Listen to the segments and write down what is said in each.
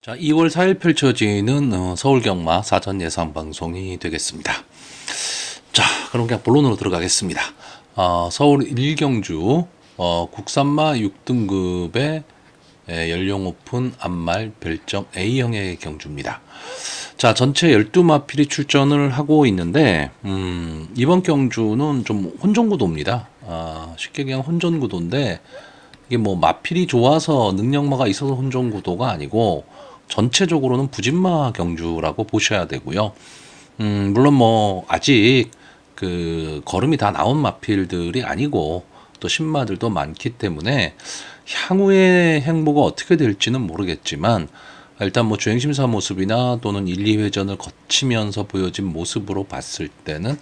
자, 2월 4일 펼쳐지는 서울 경마 사전 예상 방송이 되겠습니다. 자, 그럼 그냥 본론으로 들어가겠습니다. 서울 1경주 국산마 6등급의 연령 오픈 암말 별정 A형의 경주입니다. 자, 전체 12마필이 출전을 하고 있는데 이번 경주는 좀 혼전구도입니다. 쉽게 그냥 혼전구도인데 이게 뭐 마필이 좋아서 능력마가 있어서 혼전구도가 아니고 전체적으로는 부진마 경주라고 보셔야 되고요. 물론 뭐 아직 그 걸음이 다 나온 마필들이 아니고 또 신마들도 많기 때문에 향후의 행보가 어떻게 될지는 모르겠지만 일단 뭐 주행심사 모습이나 또는 1, 2회전을 거치면서 보여진 모습으로 봤을 때는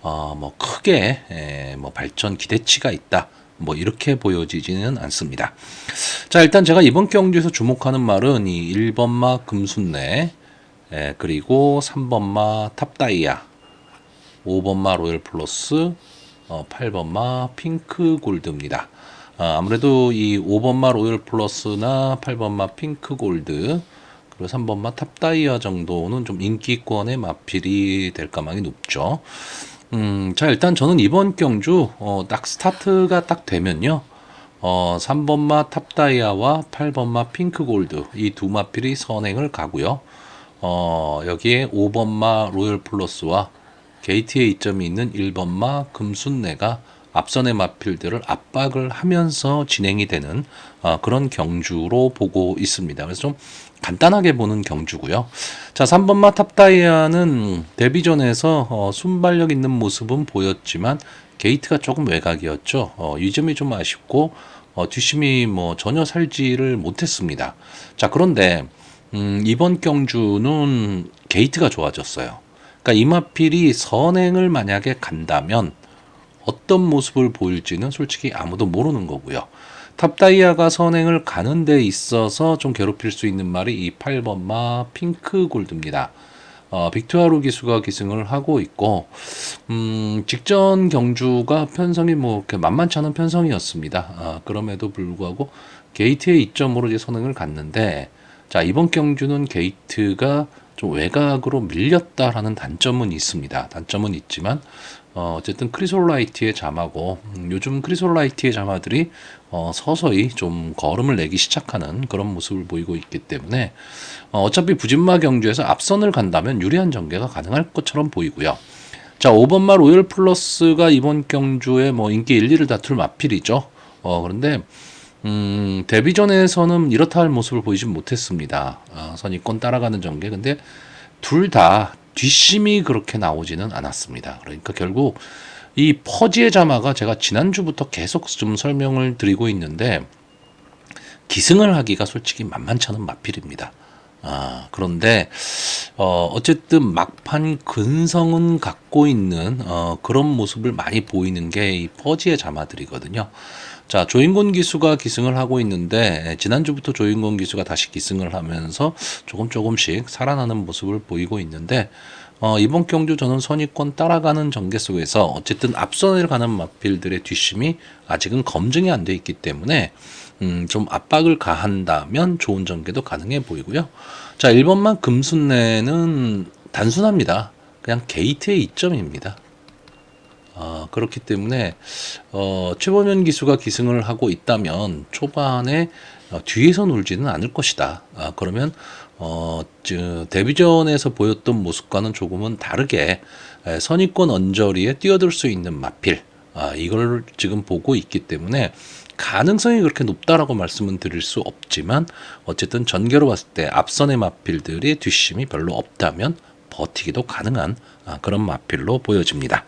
뭐 크게 뭐 발전 기대치가 있다. 뭐 이렇게 보여지지는 않습니다. 자, 일단 제가 이번 경주에서 주목하는 말은 이 1번마 금순례, 그리고 3번마 탑다이아, 5번마 로열 플러스, 8번마 핑크 골드입니다. 아무래도 이 5번마 로열 플러스나 8번마 핑크 골드, 그리고 3번마 탑다이아 정도는 좀 인기권의 마필이 될 가망이 높죠. 자, 일단 저는 이번 경주, 딱 스타트가 딱 되면요. 3번마 탑다이아와 8번마 핑크골드 이 두 마필이 선행을 가고요. 여기에 5번마 로열 플러스와 게이트에 이점이 있는 1번마 금순례가 앞선의 마필들을 압박을 하면서 진행이 되는 그런 경주로 보고 있습니다. 그래서 좀 간단하게 보는 경주고요. 자, 3번마 탑다이아는 데뷔전에서 순발력 있는 모습은 보였지만 게이트가 조금 외곽이었죠. 이 점이 좀 아쉽고 뒷심이 뭐 전혀 살지를 못했습니다. 자, 그런데 이번 경주는 게이트가 좋아졌어요. 그러니까 이마필이 선행을 만약에 간다면 어떤 모습을 보일지는 솔직히 아무도 모르는 거고요. 탑다이아가 선행을 가는 데 있어서 좀 괴롭힐 수 있는 말이 이 8번마 핑크 골드입니다. 빅투아루 기수가 기승을 하고 있고 직전 경주가 편성이 뭐 이렇게 만만치 않은 편성이었습니다. 그럼에도 불구하고 게이트의 이점으로 이제 선행을 갔는데, 자, 이번 경주는 게이트가 좀 외곽으로 밀렸다라는 단점은 있습니다. 단점은 있지만 어쨌든 크리솔라이트의 자마고 요즘 크리솔라이트의 자마들이 서서히 좀 걸음을 내기 시작하는 그런 모습을 보이고 있기 때문에 어차피 부진마 경주에서 앞선을 간다면 유리한 전개가 가능할 것처럼 보이고요. 자, 5번마 로열 플러스가 이번 경주에 뭐 인기 1, 2를 다툴 마필이죠. 그런데 데뷔전에서는 이렇다 할 모습을 보이진 못했습니다. 선입권 따라가는 전개. 근데 둘 다 뒷심이 그렇게 나오지는 않았습니다. 그러니까 결국 이 퍼지의 자마가 제가 지난주부터 계속 좀 설명을 드리고 있는데 기승을 하기가 솔직히 만만치 않은 마필입니다. 그런데 어쨌든 막판 근성은 갖고 있는 그런 모습을 많이 보이는 게 이 퍼지의 자마들이거든요. 자, 조인곤 기수가 기승을 하고 있는데 지난주부터 조인곤 기수가 다시 기승을 하면서 조금씩 살아나는 모습을 보이고 있는데 이번 경주 저는 선입권 따라가는 전개 속에서 어쨌든 앞선을 가는 마필들의 뒷심이 아직은 검증이 안 돼 있기 때문에 좀 압박을 가한다면 좋은 전개도 가능해 보이고요. 자, 1번만 금순례는 단순합니다. 그냥 게이트의 이점입니다. 그렇기 때문에 최범현 기수가 기승을 하고 있다면 초반에 뒤에서 놀지는 않을 것이다. 그러면 데뷔전에서 보였던 모습과는 조금은 다르게 선입권 언저리에 뛰어들 수 있는 마필, 이걸 지금 보고 있기 때문에 가능성이 그렇게 높다라고 말씀은 드릴 수 없지만 어쨌든 전개로 봤을 때 앞선의 마필들이 뒷심이 별로 없다면 버티기도 가능한 그런 마필로 보여집니다.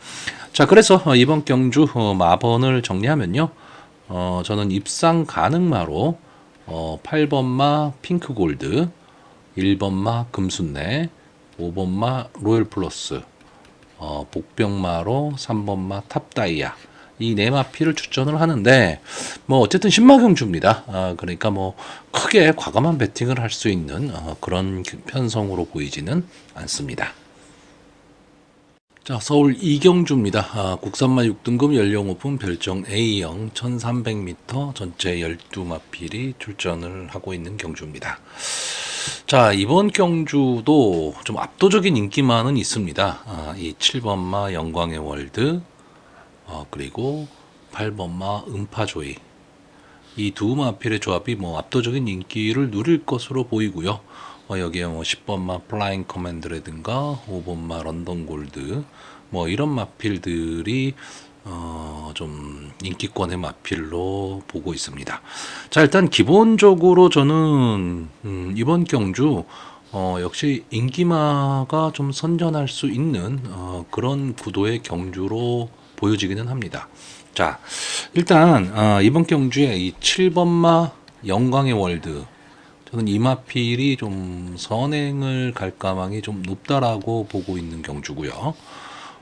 자, 그래서 이번 경주 마번을 정리하면요. 저는 입상 가능마로 8번마 핑크골드, 1번마 금순례, 5번마 로열 플러스, 복병마로 3번마 탑다이아, 이 네 마필을 추천을 하는데 뭐 어쨌든 신마 경주입니다. 그러니까 뭐 크게 과감한 배팅을 할 수 있는 그런 편성으로 보이지는 않습니다. 자, 서울 이경주입니다. 국산마 6등급 연령 오픈 별정 A형 1300m 전체 12마필이 출전을 하고 있는 경주입니다. 자, 이번 경주도 좀 압도적인 인기만은 있습니다. 이 7번마 영광의 월드, 그리고 8번마 음파조이. 이 두 마필의 조합이 뭐 압도적인 인기를 누릴 것으로 보이고요. 여기에 뭐 10번마 플라잉 커맨드라든가 5번마 런던 골드 뭐 이런 마필들이 좀 인기권의 마필로 보고 있습니다. 자, 일단 기본적으로 저는 이번 경주 역시 인기마가 좀 선전할 수 있는 그런 구도의 경주로 보여지기는 합니다. 자, 일단 이번 경주에 이 7번마 영광의 월드, 저는 이 마필이 좀 선행을 갈 가망이 좀 높다라고 보고 있는 경주고요.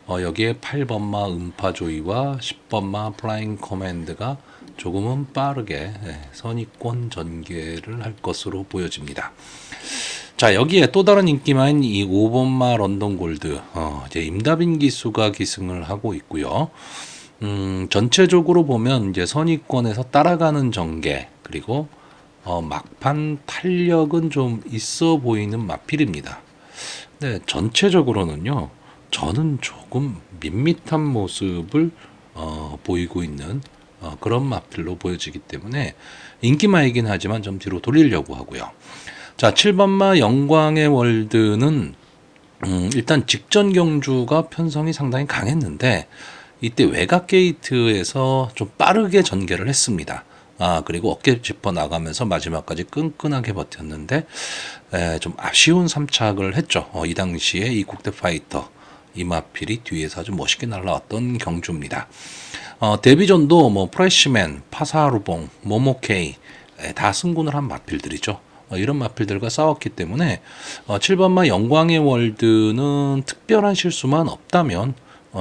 여기에 8번마 음파조이와 10번마 플라잉 커맨드가 조금은 빠르게 선입권 전개를 할 것으로 보여집니다. 자, 여기에 또 다른 인기마인 이 5번마 런던 골드, 이제 임다빈 기수가 기승을 하고 있고요. 전체적으로 보면 이제 선입권에서 따라가는 전개, 그리고 막판 탄력은 좀 있어 보이는 마필입니다. 네, 전체적으로는요, 저는 조금 밋밋한 모습을 보이고 있는 그런 마필로 보여지기 때문에 인기마이긴 하지만 좀 뒤로 돌리려고 하고요. 자, 7번마 영광의 월드는 일단 직전 경주가 편성이 상당히 강했는데 이때 외곽 게이트에서 좀 빠르게 전개를 했습니다. 그리고 어깨 짚어 나가면서 마지막까지 끈끈하게 버텼는데 좀 아쉬운 3착을 했죠. 이 당시에 이 국대 파이터 이마필이 뒤에서 아주 멋있게 날아왔던 경주입니다. 데뷔전도 뭐 프레시맨, 파사루봉, 모모케이 다 승군을 한 마필들이죠. 이런 마필들과 싸웠기 때문에 7번마 영광의 월드는 특별한 실수만 없다면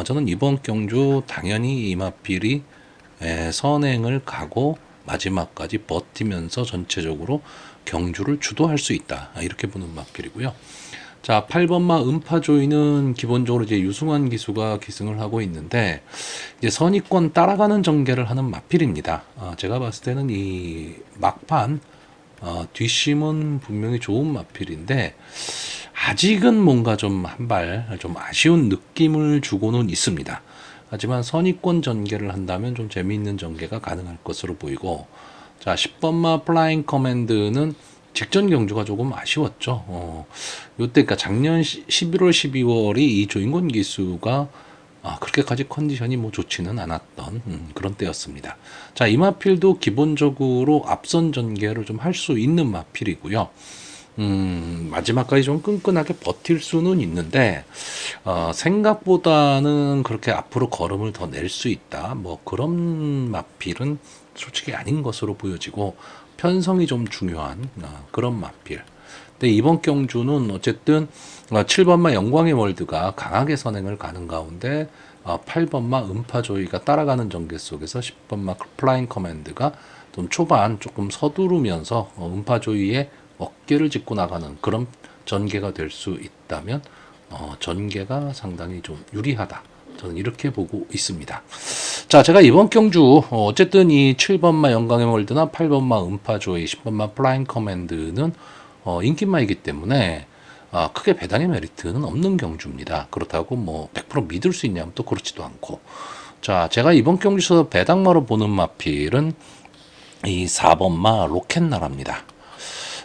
저는 이번 경주 당연히 이 마필이 선행을 가고 마지막까지 버티면서 전체적으로 경주를 주도할 수 있다, 이렇게 보는 마필이고요. 자, 8번마 음파조이는 기본적으로 이제 유승환 기수가 기승을 하고 있는데 이제 선입권 따라가는 전개를 하는 마필입니다. 제가 봤을 때는 이 막판 뒷심은 분명히 좋은 마필인데 아직은 뭔가 좀 한 발 좀 아쉬운 느낌을 주고는 있습니다. 하지만 선입권 전개를 한다면 좀 재미있는 전개가 가능할 것으로 보이고, 자, 10번마 플라잉 커맨드는 직전 경주가 조금 아쉬웠죠. 요때 그러니까 작년 11월 12월이 이 조인권 기수가 그렇게까지 컨디션이 뭐 좋지는 않았던 그런 때였습니다. 자, 이 마필도 기본적으로 앞선 전개를 좀 할 수 있는 마필이고요. 마지막까지 좀 끈끈하게 버틸 수는 있는데 생각보다는 그렇게 앞으로 걸음을 더 낼 수 있다, 뭐 그런 마필은 솔직히 아닌 것으로 보여지고 편성이 좀 중요한 그런 마필. 근데 이번 경주는 어쨌든 7번마 영광의 월드가 강하게 선행을 가는 가운데 8번마 음파조이가 따라가는 전개 속에서 10번마 플라잉 커맨드가 좀 초반 조금 서두르면서 음파조이의 어깨를 짚고 나가는 그런 전개가 될 수 있다면 전개가 상당히 좀 유리하다, 저는 이렇게 보고 있습니다. 자, 제가 이번 경주 어쨌든 이 7번마 영광의 월드나 8번마 음파조이, 10번마 플라잉 커맨드는 인기마이기 때문에 크게 배당의 메리트는 없는 경주입니다. 그렇다고 뭐 100% 믿을 수 있냐면 또 그렇지도 않고. 자, 제가 이번 경주에서 배당마로 보는 마필은 이 4번마 로켓나라입니다.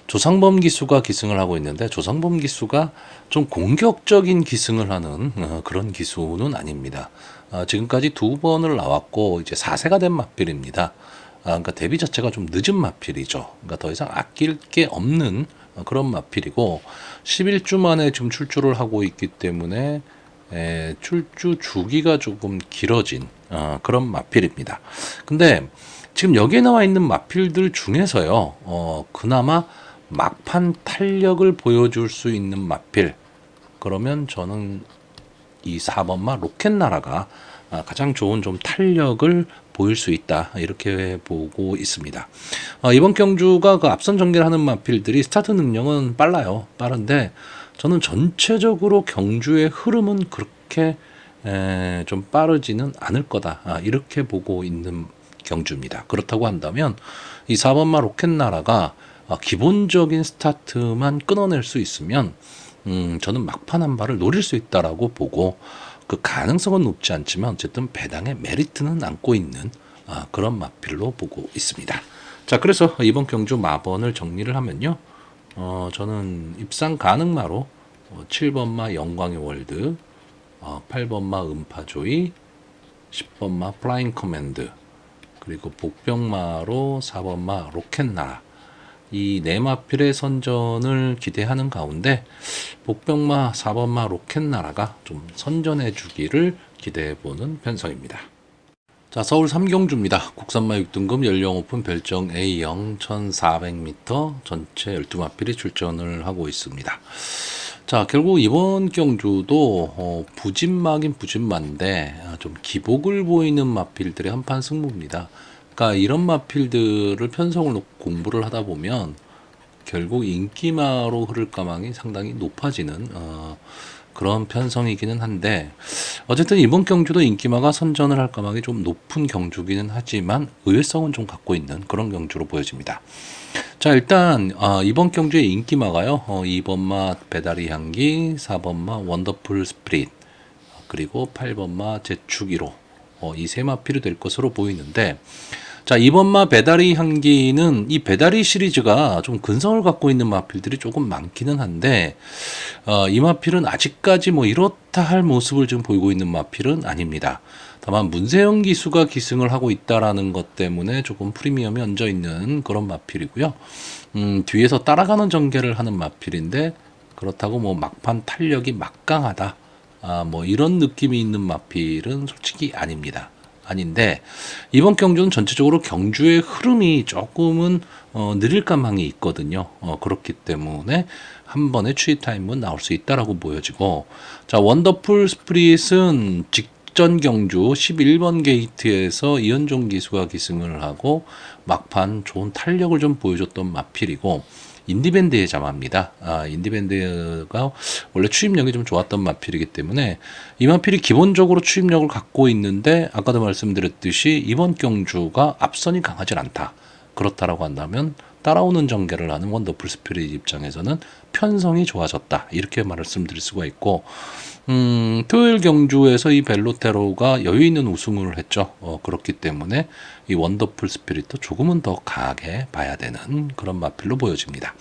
조상범 기수가 기승을 하고 있는데 조상범 기수가 좀 공격적인 기승을 하는 그런 기수는 아닙니다. 지금까지 2번을 나왔고 이제 4세가 된 마필입니다. 그러니까 데뷔 자체가 좀 늦은 마필이죠. 그러니까 더 이상 아낄 게 없는 그런 마필이고 11주 만에 지금 출주를 하고 있기 때문에 출주 주기가 조금 길어진 그런 마필입니다. 근데 지금 여기에 나와 있는 마필들 중에서요, 그나마 막판 탄력을 보여줄 수 있는 마필, 그러면 저는 이 4번마 로켓나라가 가장 좋은 좀 탄력을 보일 수 있다, 이렇게 보고 있습니다. 이번 경주가 그 앞선 전개를 하는 마필들이 스타트 능력은 빠른데 저는 전체적으로 경주의 흐름은 그렇게 좀 빠르지는 않을 거다, 이렇게 보고 있는 경주입니다. 그렇다고 한다면 이 4번마 로켓나라가 기본적인 스타트만 끊어낼 수 있으면 저는 막판 한 발을 노릴 수 있다라고 보고 그 가능성은 높지 않지만 어쨌든 배당의 메리트는 안고 있는 그런 마필로 보고 있습니다. 자, 그래서 이번 경주 마번을 정리를 하면요. 저는 입상 가능마로 7번마 영광의 월드, 8번마 음파조이, 10번마 플라잉 커맨드, 그리고 복병마로 4번마 로켓나라, 이 네 마필의 선전을 기대하는 가운데 복병마 4번마 로켓나라가 좀 선전해 주기를 기대해보는 편성입니다. 자, 서울 3경주입니다. 국산마 6등급 연령 오픈 별정 A형 1400m 전체 12마필이 출전을 하고 있습니다. 자, 결국 이번 경주도 부진마긴 부진마인데 좀 기복을 보이는 마필들의 한판 승부입니다. 그러니까 이런 마필들을 편성을 놓고 공부를 하다 보면 결국 인기마로 흐를 가망이 상당히 높아지는 그런 편성이기는 한데, 어쨌든 이번 경주도 인기마가 선전을 할 가망이 좀 높은 경주기는 하지만 의외성은 좀 갖고 있는 그런 경주로 보여집니다. 자, 일단 이번 경주의 인기마가요, 2번마 배다리 향기, 4번마 원더풀 스프릿, 그리고 8번마 제축 1호, 이 세 마필이 될 것으로 보이는데, 자, 2번마 배다리 향기는 이 배다리 시리즈가 좀 근성을 갖고 있는 마필들이 조금 많기는 한데, 이 마필은 아직까지 뭐 이렇다 할 모습을 지금 보이고 있는 마필은 아닙니다. 다만 문세영 기수가 기승을 하고 있다라는 것 때문에 조금 프리미엄이 얹어 있는 그런 마필이고요. 뒤에서 따라가는 전개를 하는 마필인데, 그렇다고 뭐 막판 탄력이 막강하다, 뭐 이런 느낌이 있는 마필은 솔직히 아닙니다. 아닌데, 이번 경주는 전체적으로 경주의 흐름이 조금은 느릴 가망이 있거든요. 그렇기 때문에 한 번에 추이 타임은 나올 수 있다라고 보여지고, 자, 원더풀 스프릿은 직전 경주 11번 게이트에서 이현종 기수가 기승을 하고 막판 좋은 탄력을 좀 보여줬던 마필이고, 인디밴드의 자마입니다. 인디밴드가 원래 추임력이 좀 좋았던 마필이기 때문에 이 마필이 기본적으로 추임력을 갖고 있는데, 아까도 말씀드렸듯이 이번 경주가 앞선이 강하지 않다. 그렇다라고 한다면 따라오는 전개를 하는 원더풀 스피릿 입장에서는 편성이 좋아졌다, 이렇게 말씀드릴 수가 있고, 토요일 경주에서 이 벨로테로가 여유 있는 우승을 했죠. 그렇기 때문에 이 원더풀 스피릿도 조금은 더 강하게 봐야 되는 그런 마필로 보여집니다.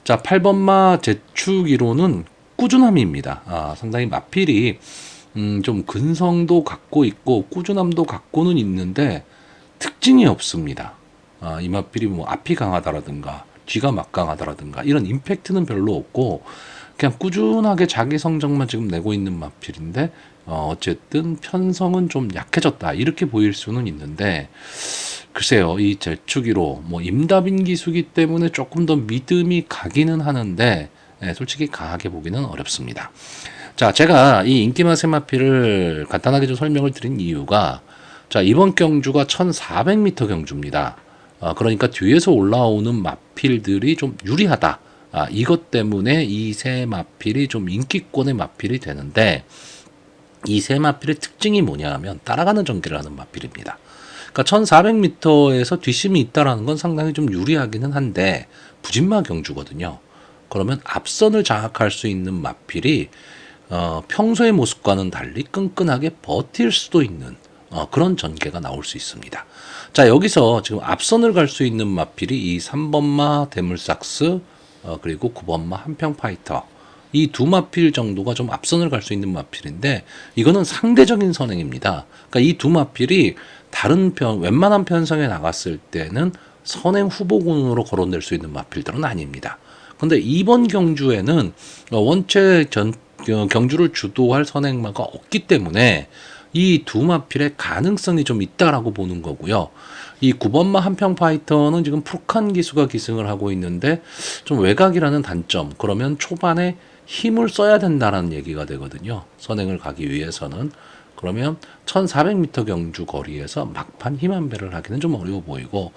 자, 8번마 제축 1호는 꾸준함입니다. 상당히 마필이 좀 근성도 갖고 있고 꾸준함도 갖고는 있는데 특징이 없습니다. 이 마필이 뭐 앞이 강하다라든가 뒤가 막강하다라든가 이런 임팩트는 별로 없고 그냥 꾸준하게 자기 성적만 지금 내고 있는 마필인데, 어쨌든 편성은 좀 약해졌다, 이렇게 보일 수는 있는데, 글쎄요, 이 제축이로 뭐 임다빈 기수기 때문에 조금 더 믿음이 가기는 하는데, 솔직히 강하게 보기는 어렵습니다. 자, 제가 이 인기마 세 마필을 간단하게 좀 설명을 드린 이유가, 자, 이번 경주가 1400m 경주입니다. 그러니까 뒤에서 올라오는 마필들이 좀 유리하다. 이것 때문에 이 세 마필이 좀 인기권의 마필이 되는데, 이 세 마필의 특징이 뭐냐 하면 따라가는 전개를 하는 마필입니다. 그러니까 1400m에서 뒷심이 있다라는 건 상당히 좀 유리하기는 한데 부진마 경주거든요. 그러면 앞선을 장악할 수 있는 마필이 평소의 모습과는 달리 끈끈하게 버틸 수도 있는 그런 전개가 나올 수 있습니다. 자, 여기서 지금 앞선을 갈 수 있는 마필이 이 3번마 대물삭스, 그리고 9번마 한평파이터, 이 두 마필 정도가 좀 앞선을 갈 수 있는 마필인데, 이거는 상대적인 선행입니다. 그러니까 이 두 마필이 다른 웬만한 편성에 나갔을 때는 선행 후보군으로 거론될 수 있는 마필들은 아닙니다. 근데 이번 경주에는 원체 경주를 주도할 선행마가 없기 때문에 이 두 마필의 가능성이 좀 있다라고 보는 거고요. 이 9번마 한평파이터는 지금 푸칸 기수가 기승을 하고 있는데 좀 외곽이라는 단점, 그러면 초반에 힘을 써야 된다라는 얘기가 되거든요. 선행을 가기 위해서는. 그러면 1400m 경주 거리에서 막판 힘 한 배를 하기는 좀 어려워 보이고,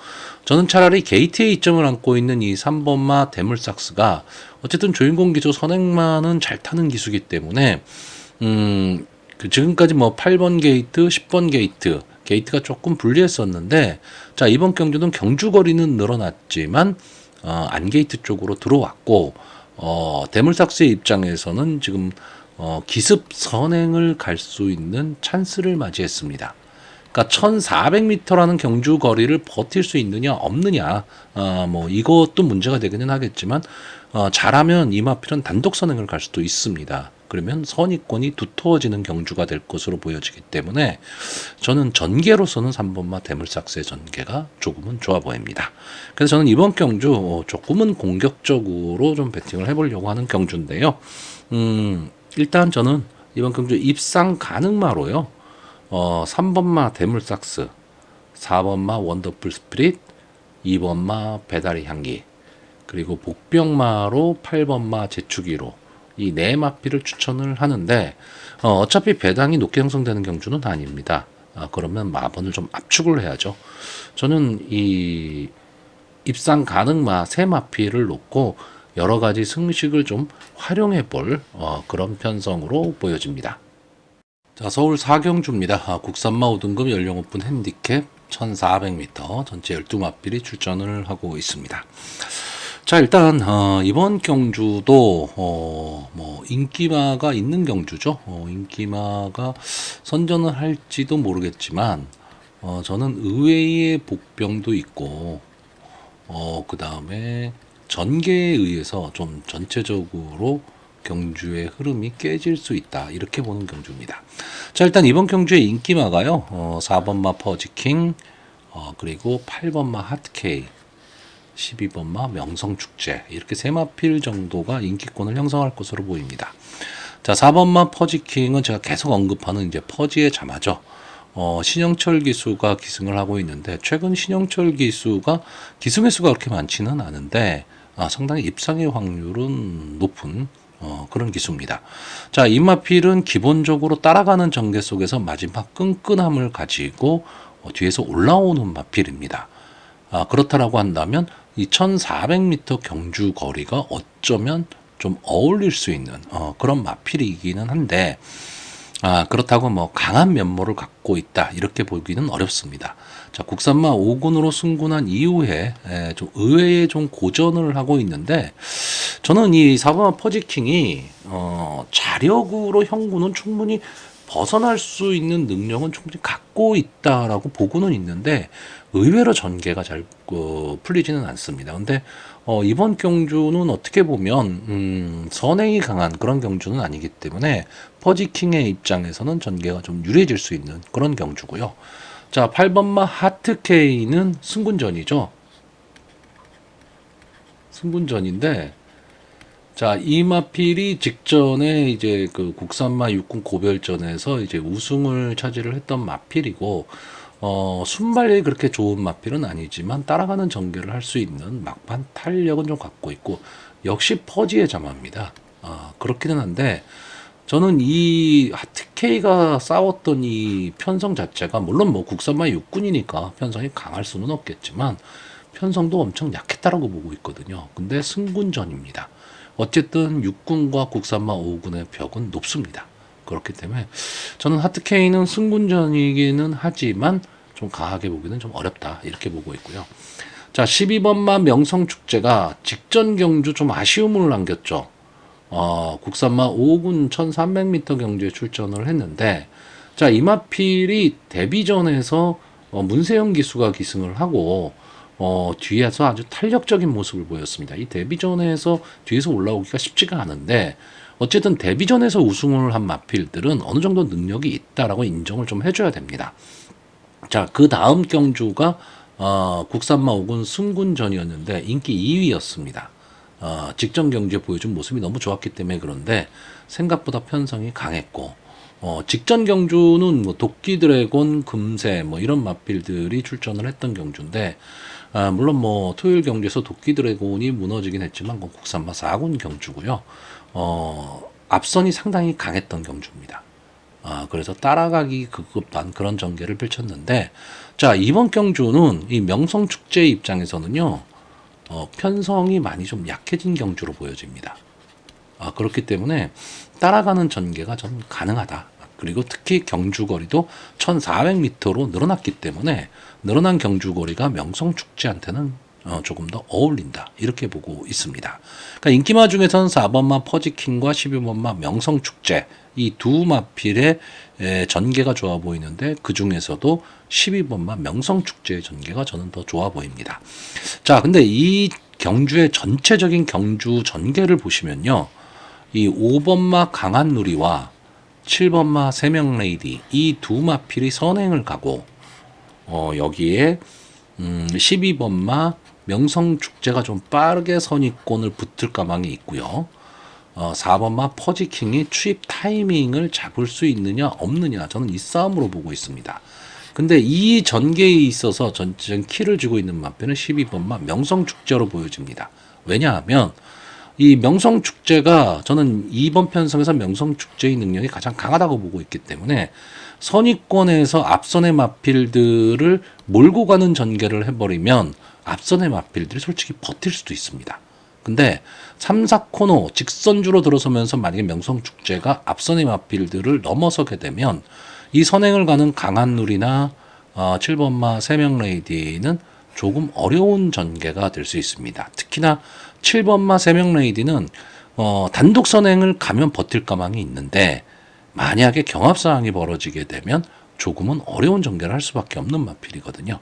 저는 차라리 게이트에 이점을 안고 있는 이 3번마 대물삭스가 어쨌든 주인공 기수 선행마는 잘 타는 기수기 때문에 지금까지 뭐 8번 게이트, 10번 게이트가 조금 불리했었는데, 자, 이번 경주는 경주 거리는 늘어났지만 안게이트 쪽으로 들어왔고, 대물삭스의 입장에서는 지금 기습 선행을 갈 수 있는 찬스를 맞이했습니다. 그러니까 1400m라는 경주 거리를 버틸 수 있느냐 없느냐, 뭐 이것도 문제가 되기는 하겠지만, 잘하면 이마필은 단독 선행을 갈 수도 있습니다. 그러면 선입권이 두터워지는 경주가 될 것으로 보여지기 때문에 저는 전개로서는 3번마 대물삭스의 전개가 조금은 좋아 보입니다. 그래서 저는 이번 경주 조금은 공격적으로 좀 배팅을 해보려고 하는 경주인데요. 일단 저는 이번 경주 입상 가능마로요. 3번마 대물삭스, 4번마 원더풀 스피릿, 2번마 배달의 향기, 그리고 복병마로 8번마 제축이로 이 네 마필을 추천을 하는데, 어차피 배당이 높게 형성되는 경주는 아닙니다. 그러면 마번을 좀 압축을 해야죠. 저는 이 입상 가능마 세 마필을 놓고 여러 가지 승식을 좀 활용해 볼 그런 편성으로 보여집니다. 자, 서울 사경주입니다. 국산마 5등급 연령 오픈 핸디캡 1400m 전체 12마필이 출전을 하고 있습니다. 자, 일단 이번 경주도 뭐 인기마가 있는 경주죠. 인기마가 선전을 할지도 모르겠지만, 저는 의외의 복병도 있고, 그 다음에 전개에 의해서 좀 전체적으로 경주의 흐름이 깨질 수 있다, 이렇게 보는 경주입니다. 자, 일단 이번 경주의 인기마가요, 4번마 퍼지킹, 그리고 8번마 하트케이, 12번마 명성축제, 이렇게 세 마필 정도가 인기권을 형성할 것으로 보입니다. 자, 4번마 퍼지킹은 제가 계속 언급하는 이제 퍼지의 자마죠. 신영철 기수가 기승을 하고 있는데, 최근 신영철 기수가 기승 횟수가 그렇게 많지는 않은데, 상당히 입상의 확률은 높은 그런 기수입니다. 자, 이 마필은 기본적으로 따라가는 전개 속에서 마지막 끈끈함을 가지고 뒤에서 올라오는 마필입니다. 그렇다라고 한다면 이 1400m 경주 거리가 어쩌면 좀 어울릴 수 있는 그런 마필이기는 한데, 그렇다고 뭐 강한 면모를 갖고 있다, 이렇게 보기는 어렵습니다. 자, 국산마 5군으로 승군한 이후에 좀 의외의 좀 고전을 하고 있는데, 저는 이 4번마 퍼지킹이 자력으로 형군은 충분히 벗어날 수 있는 능력은 충분히 갖고 있다라고 보고는 있는데, 의외로 전개가 잘 풀리지는 않습니다. 근데 이번 경주는 어떻게 보면 선행이 강한 그런 경주는 아니기 때문에 퍼지킹의 입장에서는 전개가 좀 유리해질 수 있는 그런 경주고요. 자, 8번마 하트케이는 승군전이죠. 승군전인데, 자, 이 마필이 직전에 이제 그 국산마 육군 고별전에서 이제 우승을 차지를 했던 마필이고, 순발력이 그렇게 좋은 마필은 아니지만 따라가는 전개를 할 수 있는 막판 탄력은 좀 갖고 있고, 역시 퍼지의 자마입니다. 그렇기는 한데, 저는 이 하트케이가 싸웠던 이 편성 자체가, 물론 뭐 국산마 육군이니까 편성이 강할 수는 없겠지만 편성도 엄청 약했다라고 보고 있거든요. 근데 승군전입니다. 어쨌든 육군과 국산마 5군의 벽은 높습니다. 그렇기 때문에 저는 하트케이는 승군전이기는 하지만 좀 강하게 보기는 좀 어렵다, 이렇게 보고 있고요. 자, 12번마 명성축제가 직전 경주 좀 아쉬움을 남겼죠. 국산마 5군 1300m 경주에 출전을 했는데, 자, 이마필이 데뷔전에서 문세영 기수가 기승을 하고 뒤에서 아주 탄력적인 모습을 보였습니다. 이 데뷔전에서 뒤에서 올라오기가 쉽지가 않은데, 어쨌든 데뷔전에서 우승을 한 마필들은 어느 정도 능력이 있다라고 인정을 좀 해줘야 됩니다. 자, 그 다음 경주가 국산마 5군 승군전이었는데 인기 2위였습니다. 직전 경주에 보여준 모습이 너무 좋았기 때문에 그런데 생각보다 편성이 강했고, 직전 경주는 뭐 도끼 드래곤, 금세 뭐 이런 마필들이 출전을 했던 경주인데, 물론 뭐 토요일 경주에서 도끼 드래곤이 무너지긴 했지만 그건 국산마 4군 경주고요. 앞선이 상당히 강했던 경주입니다. 그래서 따라가기 급급한 그런 전개를 펼쳤는데, 자, 이번 경주는 이 명성축제 입장에서는요, 편성이 많이 좀 약해진 경주로 보여집니다. 그렇기 때문에 따라가는 전개가 좀 가능하다. 그리고 특히 경주거리도 1400m로 늘어났기 때문에 늘어난 경주거리가 명성축제한테는 조금 더 어울린다 이렇게 보고 있습니다. 그러니까 인기마 중에서는 4번마 퍼지킹과 12번마 명성축제 이 두 마필의 전개가 좋아 보이는데 그 중에서도 12번마 명성축제의 전개가 저는 더 좋아 보입니다. 자, 근데 이 경주의 전체적인 경주 전개를 보시면요, 이 5번마 강한누리와 7번마 세명레이디 이 두 마필이 선행을 가고 여기에 12번마 명성축제가 좀 빠르게 선입권을 붙을 가망이 있고요. 4번마 퍼지킹이 추입 타이밍을 잡을 수 있느냐 없느냐 저는 이 싸움으로 보고 있습니다. 근데 이 전개에 있어서 전체적인 키를 쥐고 있는 마표는 12번마 명성축제로 보여집니다. 왜냐하면 이 명성축제가 저는 이번 편성에서 명성축제의 능력이 가장 강하다고 보고 있기 때문에 선입권에서 앞선의 마필들을 몰고 가는 전개를 해버리면 앞선의 마필들이 솔직히 버틸 수도 있습니다. 근데 3, 4코너 직선주로 들어서면서 만약에 명성축제가 앞선의 마필들을 넘어서게 되면 이 선행을 가는 강한누리나 7번마 세명레이디는 조금 어려운 전개가 될 수 있습니다. 특히나 7번마 세명레이디는 단독 선행을 가면 버틸 가망이 있는데 만약에 경합 상황이 벌어지게 되면 조금은 어려운 전개를 할 수밖에 없는 마필이거든요.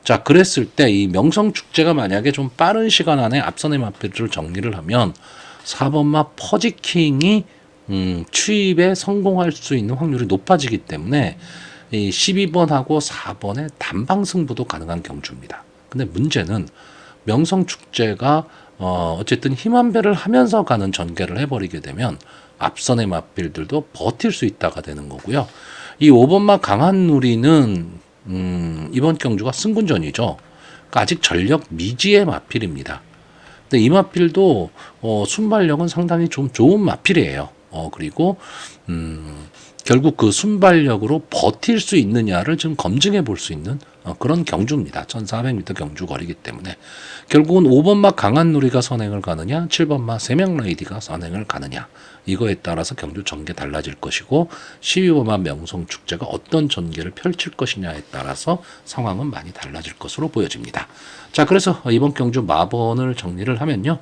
자, 그랬을 때 이 명성축제가 만약에 좀 빠른 시간 안에 앞선의 마필을 정리를 하면 4번마 퍼지킹이 추입에 성공할 수 있는 확률이 높아지기 때문에 이 12번하고 4번의 단방 승부도 가능한 경주입니다. 근데 문제는 명성축제가 어쨌든 힘한배를 하면서 가는 전개를 해버리게 되면 앞선의 마필들도 버틸 수 있다가 되는 거고요. 이 5번마 강한누리는 이번 경주가 승군전이죠. 그러니까 아직 전력 미지의 마필입니다. 근데 이 마필도 순발력은 상당히 좀 좋은 마필이에요. 그리고 결국 그 순발력으로 버틸 수 있느냐를 지금 검증해 볼 수 있는 그런 경주입니다. 1400m 경주 거리기 때문에 결국은 5번마 강한누리가 선행을 가느냐 7번마 세명레이디가 선행을 가느냐 이거에 따라서 경주 전개 달라질 것이고 12번마 명성축제가 어떤 전개를 펼칠 것이냐에 따라서 상황은 많이 달라질 것으로 보여집니다. 자, 그래서 이번 경주 마번을 정리를 하면요,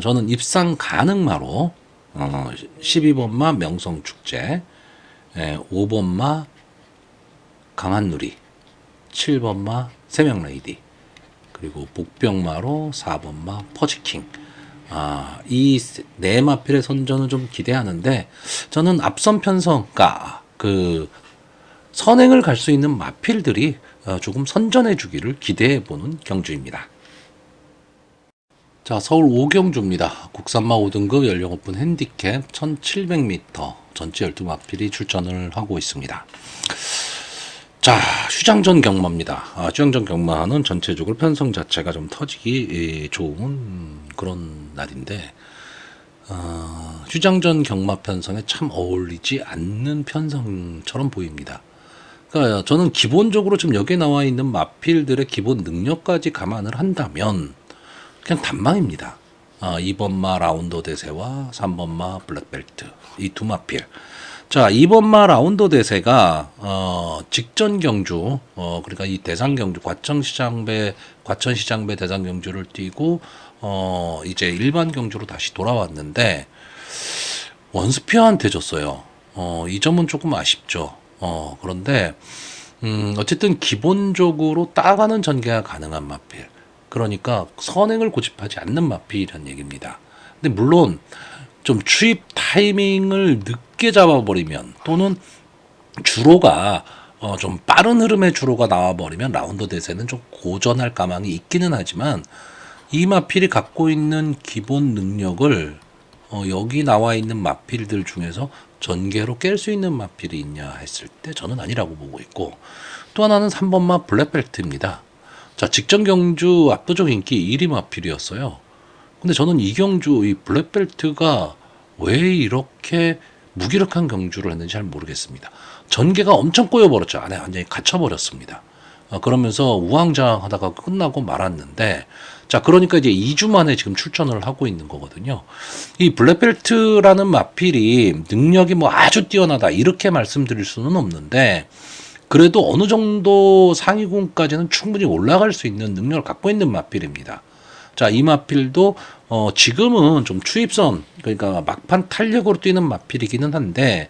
저는 입상 가능마로 12번마 명성축제, 5번마 강한누리, 7번마 세명레이디, 그리고 복병마로 4번마 퍼지킹. 이 네 마필의 선전은 좀 기대하는데 저는 앞선 편성가 그 선행을 갈 수 있는 마필들이 조금 선전해 주기를 기대해 보는 경주입니다. 자, 서울 5경주입니다. 국산마 5등급 연령 오픈 핸디캡 1700m 전체 12마필이 출전을 하고 있습니다. 자, 휴장전 경마입니다. 휴장전 경마는 전체적으로 편성 자체가 좀 터지기 좋은 그런 날인데 휴장전 경마 편성에 참 어울리지 않는 편성처럼 보입니다. 그러니까 저는 기본적으로 지금 여기에 나와 있는 마필들의 기본 능력까지 감안을 한다면 그냥 단망입니다. 2번마 라운더 대세와 3번마 블랙벨트 이 두 마필. 자, 2번마 라운더 대세가 직전 경주 그러니까 이 대상 경주 과천시장배 대상 경주를 뛰고 이제 일반 경주로 다시 돌아왔는데 원스피어한테 졌어요. 이 점은 조금 아쉽죠. 그런데 어쨌든 기본적으로 따가는 전개가 가능한 마필. 그러니까 선행을 고집하지 않는 마필이라는 얘기입니다. 근데 물론 좀 추입 타이밍을 늦게 잡아버리면 또는 주로가 좀 빠른 흐름의 주로가 나와버리면 라운더 대세는 좀 고전할 가망이 있기는 하지만 이 마필이 갖고 있는 기본 능력을 여기 나와 있는 마필들 중에서 전개로 깰 수 있는 마필이 있냐 했을 때 저는 아니라고 보고 있고, 또 하나는 3번마 블랙벨트입니다. 자, 직전 경주 압도적 인기 1위 마필이었어요. 근데 저는 이 경주 이 블랙벨트가 왜 이렇게 무기력한 경주를 했는지 잘 모르겠습니다. 전개가 엄청 꼬여버렸죠. 안에 완전히 갇혀버렸습니다. 그러면서 우왕좌왕하다가 끝나고 말았는데, 자, 그러니까 이제 2주 만에 지금 출전을 하고 있는 거거든요. 이 블랙벨트라는 마필이 능력이 뭐 아주 뛰어나다 이렇게 말씀드릴 수는 없는데, 그래도 어느 정도 상위군까지는 충분히 올라갈 수 있는 능력을 갖고 있는 마필입니다. 자, 이 마필도 지금은 좀 추입선, 그러니까 막판 탄력으로 뛰는 마필이기는 한데,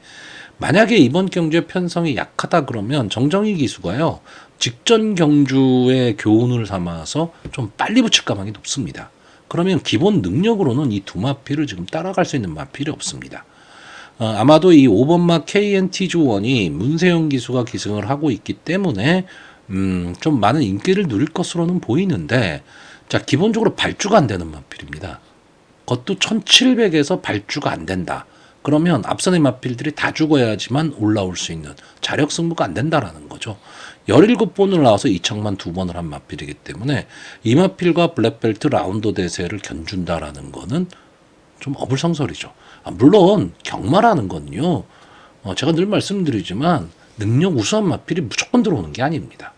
만약에 이번 경주의 편성이 약하다 그러면 정정희 기수가요, 직전 경주의 교훈을 삼아서 좀 빨리 붙일 가망이 높습니다. 그러면 기본 능력으로는 이 두 마필을 지금 따라갈 수 있는 마필이 없습니다. 아마도 이 5번마 KNT주1이 문세영 기수가 기승을 하고 있기 때문에 좀 많은 인기를 누릴 것으로는 보이는데, 자, 기본적으로 발주가 안 되는 마필입니다. 그것도 1700에서 발주가 안 된다. 그러면 앞선의 마필들이 다 죽어야지만 올라올 수 있는 자력 승부가 안 된다라는 거죠. 17번을 나와서 이창만 2번을 한 마필이기 때문에 이 마필과 블랙벨트 라운더 대세를 견준다라는 거는 좀 어불성설이죠. 물론 경마라는 건요, 제가 늘 말씀드리지만 능력 우수한 마필이 무조건 들어오는 게 아닙니다.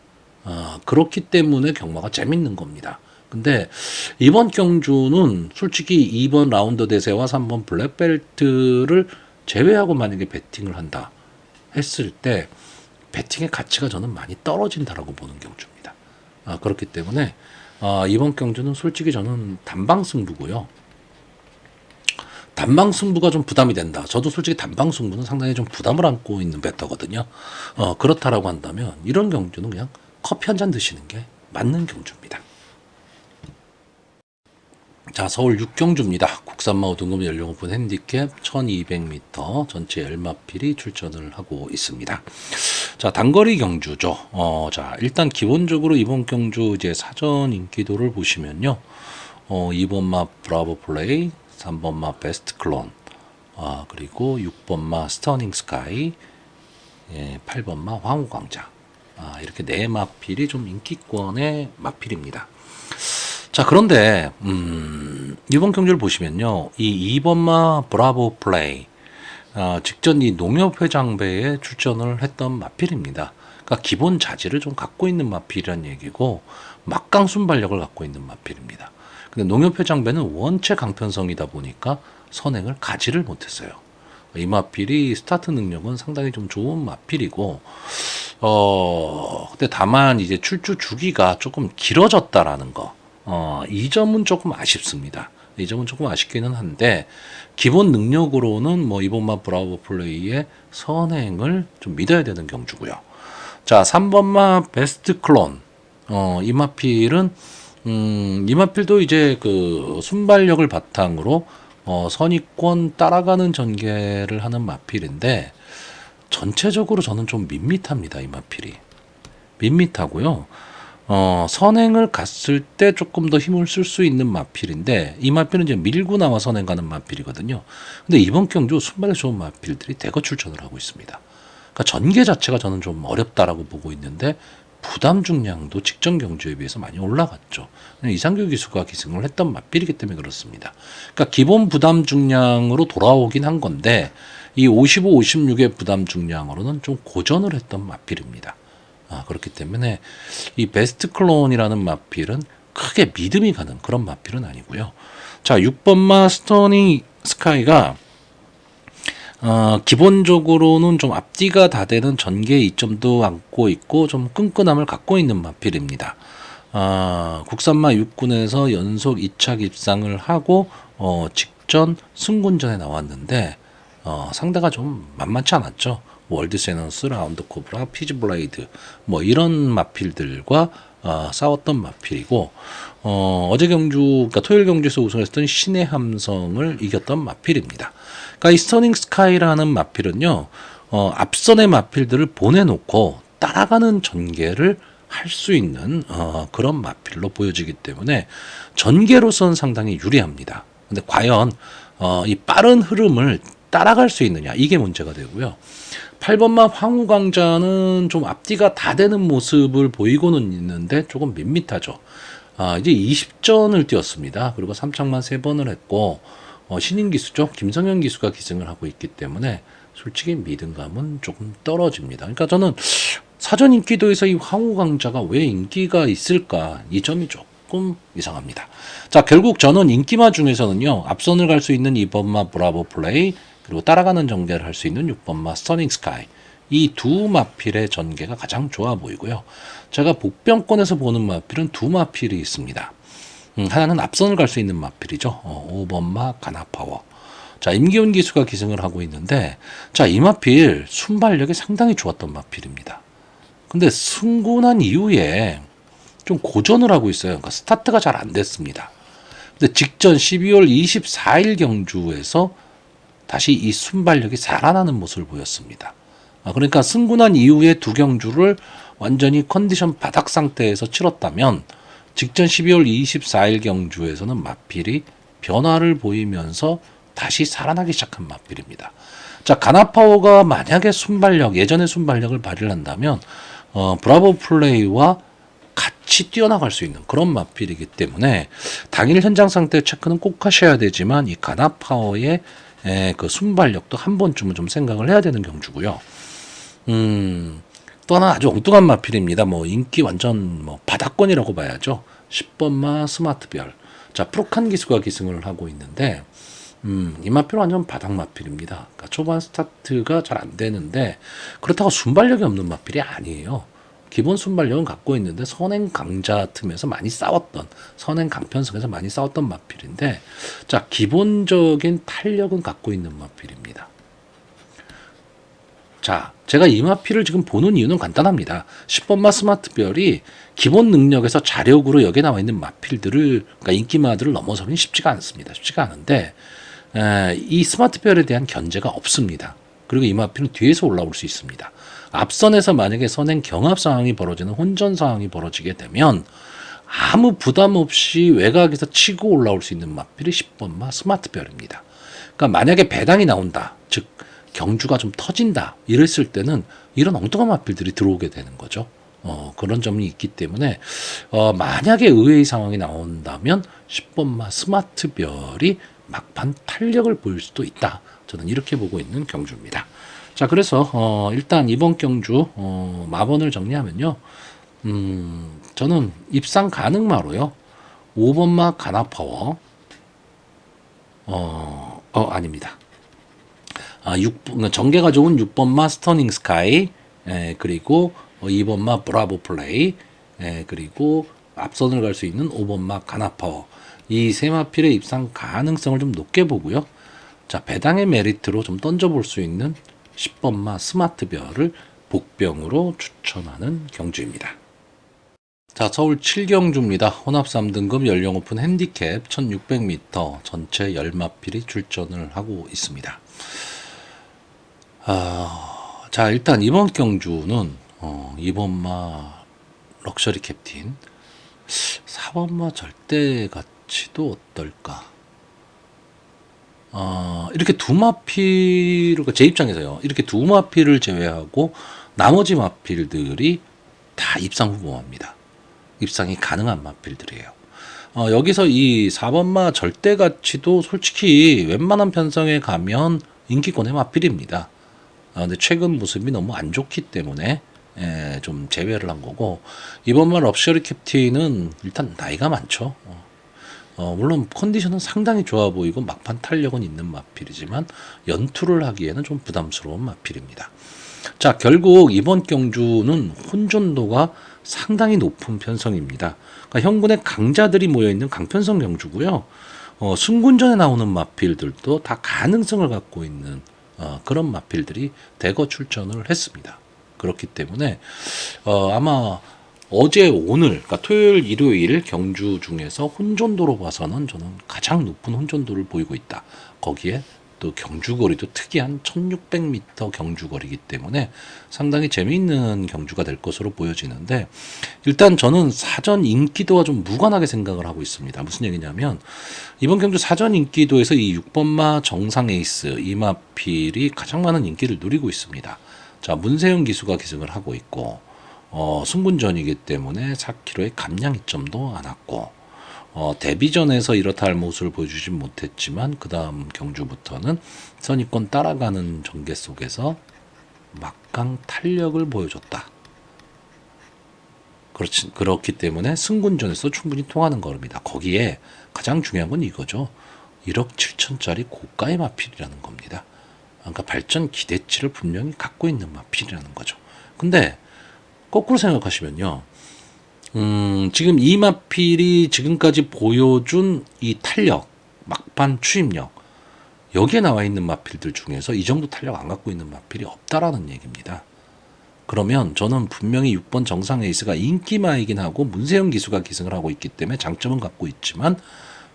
그렇기 때문에 경마가 재밌는 겁니다. 근데 이번 경주는 솔직히 2번 라운더 대세와 3번 블랙벨트를 제외하고 만약에 배팅을 한다 했을 때 배팅의 가치가 저는 많이 떨어진다라고 보는 경주입니다. 그렇기 때문에 이번 경주는 솔직히 저는 단방 승부고요. 단방 승부가 좀 부담이 된다. 저도 솔직히 단방 승부는 상당히 좀 부담을 안고 있는 배터거든요. 그렇다라고 한다면 이런 경주는 그냥 커피 한 잔 드시는 게 맞는 경주입니다. 자, 서울 6경주입니다. 국산마우 등급 연령 오픈 핸디캡 1200m 전체 열마필이 출전을 하고 있습니다. 자, 단거리 경주죠. 자, 일단 기본적으로 이번 경주 이제 사전 인기도를 보시면요. 2번마 브라보 플레이, 3번마 베스트 클론, 그리고 6번마 스터닝 스카이, 8번마 황후 광자. 이렇게 네 마필이 좀 인기권의 마필입니다. 자, 그런데 이번 경주를 보시면요, 이 2번마 브라보 플레이 직전 이 농협회장배에 출전을 했던 마필입니다. 그러니까 기본 자질을 좀 갖고 있는 마필이란 얘기고 막강 순발력을 갖고 있는 마필입니다. 근데 농협회장배는 원체 강편성이다 보니까 선행을 가지를 못했어요. 이 마필이 스타트 능력은 상당히 좀 좋은 마필이고, 근데 다만 이제 출주 주기가 조금 길어졌다라는 거. 이 점은 조금 아쉽습니다. 이 점은 조금 아쉽기는 한데, 기본 능력으로는 뭐 이번마 브라보 플레이의 선행을 좀 믿어야 되는 경주고요. 자, 3번마 베스트 클론. 이 마필은, 이 마필도 이제 그 순발력을 바탕으로 선입권 따라가는 전개를 하는 마필인데, 전체적으로 저는 좀 밋밋합니다. 이 마필이. 밋밋하고요. 선행을 갔을 때 조금 더 힘을 쓸 수 있는 마필인데, 이 마필은 이제 밀고 나와 선행 가는 마필이거든요. 근데 이번 경주 순발력 좋은 마필들이 대거 출전을 하고 있습니다. 그러니까 전개 자체가 저는 좀 어렵다라고 보고 있는데, 부담 중량도 직전 경주에 비해서 많이 올라갔죠. 이상규 기수가 기승을 했던 마필이기 때문에 그렇습니다. 그러니까 기본 부담 중량으로 돌아오긴 한 건데, 이 55, 56의 부담 중량으로는 좀 고전을 했던 마필입니다. 그렇기 때문에 이 베스트 클론이라는 마필은 크게 믿음이 가는 그런 마필은 아니고요. 자, 6번마 스터닝 스카이가 기본적으로는 좀 앞뒤가 다 되는 전개 이점도 안고 있고 좀 끈끈함을 갖고 있는 마필입니다. 국산마 6군에서 연속 2차 입상을 하고 직전 승군전에 나왔는데 상대가 좀 만만치 않았죠. 월드 세너스, 라운드 코브라, 피즈 블레이드 뭐 이런 마필들과 싸웠던 마필이고, 어제 경주, 그러니까 토요일 경주에서 우승했던 신의 함성을 이겼던 마필입니다. 그러니까 이 스터닝 스카이라는 마필은요, 앞선의 마필들을 보내놓고 따라가는 전개를 할 수 있는 그런 마필로 보여지기 때문에 전개로서는 상당히 유리합니다. 근데 과연 이 빠른 흐름을 따라갈 수 있느냐, 이게 문제가 되고요. 8번마 황후광자는 좀 앞뒤가 다 되는 모습을 보이고는 있는데 조금 밋밋하죠. 이제 20전을 뛰었습니다. 그리고 3창만 3번을 했고, 신인 기수죠. 김성현 기수가 기승을 하고 있기 때문에 솔직히 믿음감은 조금 떨어집니다. 그러니까 저는 사전 인기도에서 이 황후광자가 왜 인기가 있을까, 이 점이 조금 이상합니다. 자, 결국 저는 인기마 중에서는요, 앞선을 갈 수 있는 2번마 브라보 플레이, 그리고 따라가는 전개를 할 수 있는 6번마 스터닝 스카이, 이 두 마필의 전개가 가장 좋아 보이고요. 제가 복병권에서 보는 마필은 두 마필이 있습니다. 하나는 앞선을 갈 수 있는 마필이죠. 5번마 가나파워. 자, 임기훈 기수가 기승을 하고 있는데, 자, 이 마필 순발력이 상당히 좋았던 마필입니다. 근데 승군한 이후에 좀 고전을 하고 있어요. 그러니까 스타트가 잘 안 됐습니다. 근데 직전 12월 24일 경주에서 다시 이 순발력이 살아나는 모습을 보였습니다. 그러니까 승군한 이후에 두 경주를 완전히 컨디션 바닥 상태에서 치렀다면 직전 12월 24일 경주에서는 마필이 변화를 보이면서 다시 살아나기 시작한 마필입니다. 자, 가나파워가 만약에 예전의 순발력을 발휘를 한다면 브라보 플레이와 같이 뛰어나갈 수 있는 그런 마필이기 때문에 당일 현장 상태 체크는 꼭 하셔야 되지만 이 가나파워의 그 순발력도 한 번쯤은 좀 생각을 해야 되는 경주고요. 또 하나 아주 엉뚱한 마필입니다. 인기 완전 바닥권이라고 봐야죠. 10번마 스마트별. 자, 프로칸 기수가 기승을 하고 있는데 이 마필은 완전 바닥 마필입니다. 그러니까 초반 스타트가 잘 안 되는데 그렇다고 순발력이 없는 마필이 아니에요. 기본 순발력은 갖고 있는데 선행 강자 틈에서 많이 싸웠던, 선행 강편성에서 많이 싸웠던 마필인데, 자, 기본적인 탄력은 갖고 있는 마필입니다. 자, 제가 이 마필을 지금 보는 이유는 간단합니다. 10번마 스마트별이 기본 능력에서 자력으로 여기에 나와 있는 마필들을, 그러니까 인기마들을 넘어서긴 쉽지가 않습니다. 쉽지가 않은데 이 스마트별에 대한 견제가 없습니다. 그리고 이 마필은 뒤에서 올라올 수 있습니다. 앞선에서 만약에 선행 경합 상황이 벌어지는 혼전 상황이 벌어지게 되면 아무 부담 없이 외곽에서 치고 올라올 수 있는 마필이 10번마 스마트별입니다. 그러니까 만약에 배당이 나온다, 즉 경주가 좀 터진다 이랬을 때는 이런 엉뚱한 마필들이 들어오게 되는 거죠. 그런 점이 있기 때문에 만약에 의외의 상황이 나온다면 10번마 스마트별이 막판 탄력을 보일 수도 있다. 저는 이렇게 보고 있는 경주입니다. 자, 그래서 일단 이번 경주 마번을 정리하면요. 저는 입상 가능마로요. 5번마 가나파워. 아닙니다. 6번, 전개가 좋은 6번마 스터닝 스카이, 그리고 2번마 브라보 플레이, 그리고 앞선을 갈 수 있는 5번마 가나파워. 이 세 마필의 입상 가능성을 좀 높게 보고요. 자, 배당의 메리트로 좀 던져볼 수 있는 10번마 스마트별을 복병으로 추천하는 경주입니다. 자, 서울 7경주입니다. 혼합 3등급 연령 오픈 핸디캡 1600m 전체 10마필이 출전을 하고 있습니다. 자, 일단 이번 경주는 2번마 럭셔리 캡틴, 4번마 절대 가치도 어떨까? 이렇게 두 마필, 그러니까 제 입장에서요. 이렇게 두 마필을 제외하고 나머지 마필들이 다 입상 후보입니다. 입상이 가능한 마필들이에요. 여기서 이 4번마 절대 가치도 솔직히 웬만한 편성에 가면 인기권의 마필입니다. 근데 최근 모습이 너무 안 좋기 때문에 좀 제외를 한 거고, 이번만 럭셔리 캡틴은 일단 나이가 많죠. 물론 컨디션은 상당히 좋아 보이고 막판 탄력은 있는 마필이지만 연투를 하기에는 좀 부담스러운 마필입니다. 자, 결국 이번 경주는 혼전도가 상당히 높은 편성입니다. 그러니까 현군의 강자들이 모여있는 강편성 경주고요. 승군전에 나오는 마필들도 다 가능성을 갖고 있는 그런 마필들이 대거 출전을 했습니다. 그렇기 때문에 아마 어제 오늘, 그러니까 토요일 일요일 경주 중에서 혼전도로 봐서는 저는 가장 높은 혼전도를 보이고 있다. 거기에 또 경주거리도 특이한 1600m 경주거리이기 때문에 상당히 재미있는 경주가 될 것으로 보여지는데, 일단 저는 사전 인기도와 좀 무관하게 생각을 하고 있습니다. 무슨 얘기냐면 이번 경주 사전 인기도에서 이 6번마 정상 에이스 이마필이 가장 많은 인기를 누리고 있습니다. 자, 문세윤 기수가 기승을 하고 있고, 승군전이기 때문에 4km의 감량 이점도 안 왔고, 데뷔전에서 이렇다 할 모습을 보여주진 못했지만 그 다음 경주부터는 선입권 따라가는 전개 속에서 막강 탄력을 보여줬다. 그렇기 때문에 승군전에서 충분히 통하는 겁니다. 거기에 가장 중요한 건 이거죠. 1억 7천짜리 고가의 마필이라는 겁니다. 그러니까 발전 기대치를 분명히 갖고 있는 마필이라는 거죠. 근데 거꾸로 생각하시면요. 지금 이 마필이 지금까지 보여준 이 탄력, 막판 추입력, 여기에 나와 있는 마필들 중에서 이 정도 탄력 안 갖고 있는 마필이 없다라는 얘기입니다. 그러면 저는 분명히 6번 정상 에이스가 인기마이긴 하고 문세영 기수가 기승을 하고 있기 때문에 장점은 갖고 있지만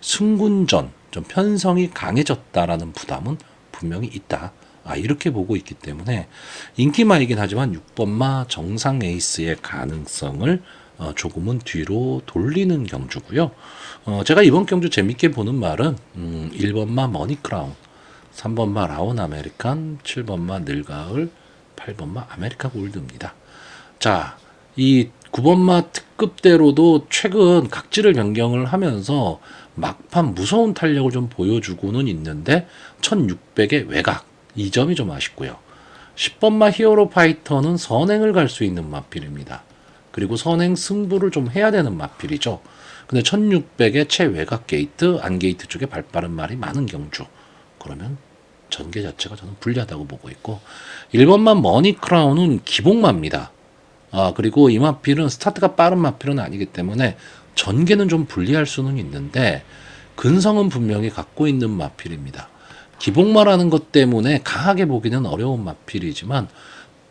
승군전, 좀 편성이 강해졌다라는 부담은 분명히 있다. 이렇게 보고 있기 때문에 인기마이긴 하지만 6번마 정상 에이스의 가능성을 조금은 뒤로 돌리는 경주고요. 제가 이번 경주 재밌게 보는 말은 1번마 머니크라운, 3번마 라운 아메리칸, 7번마 늘가을, 8번마 아메리카 골드입니다. 자, 이 9번마 특급대로도 최근 각지를 변경을 하면서 막판 무서운 탄력을 좀 보여주고는 있는데 1600의 외곽, 이 점이 좀 아쉽고요. 10번마 히어로 파이터는 선행을 갈 수 있는 마필입니다. 그리고 선행 승부를 좀 해야 되는 마필이죠. 근데 1600의 최외곽 게이트, 안 게이트 쪽에 발빠른 말이 많은 경주. 그러면 전개 자체가 저는 불리하다고 보고 있고 1번만 머니크라운은 기복마입니다. 그리고 이 마필은 스타트가 빠른 마필은 아니기 때문에 전개는 좀 불리할 수는 있는데 근성은 분명히 갖고 있는 마필입니다. 기복마라는 것 때문에 강하게 보기는 어려운 마필이지만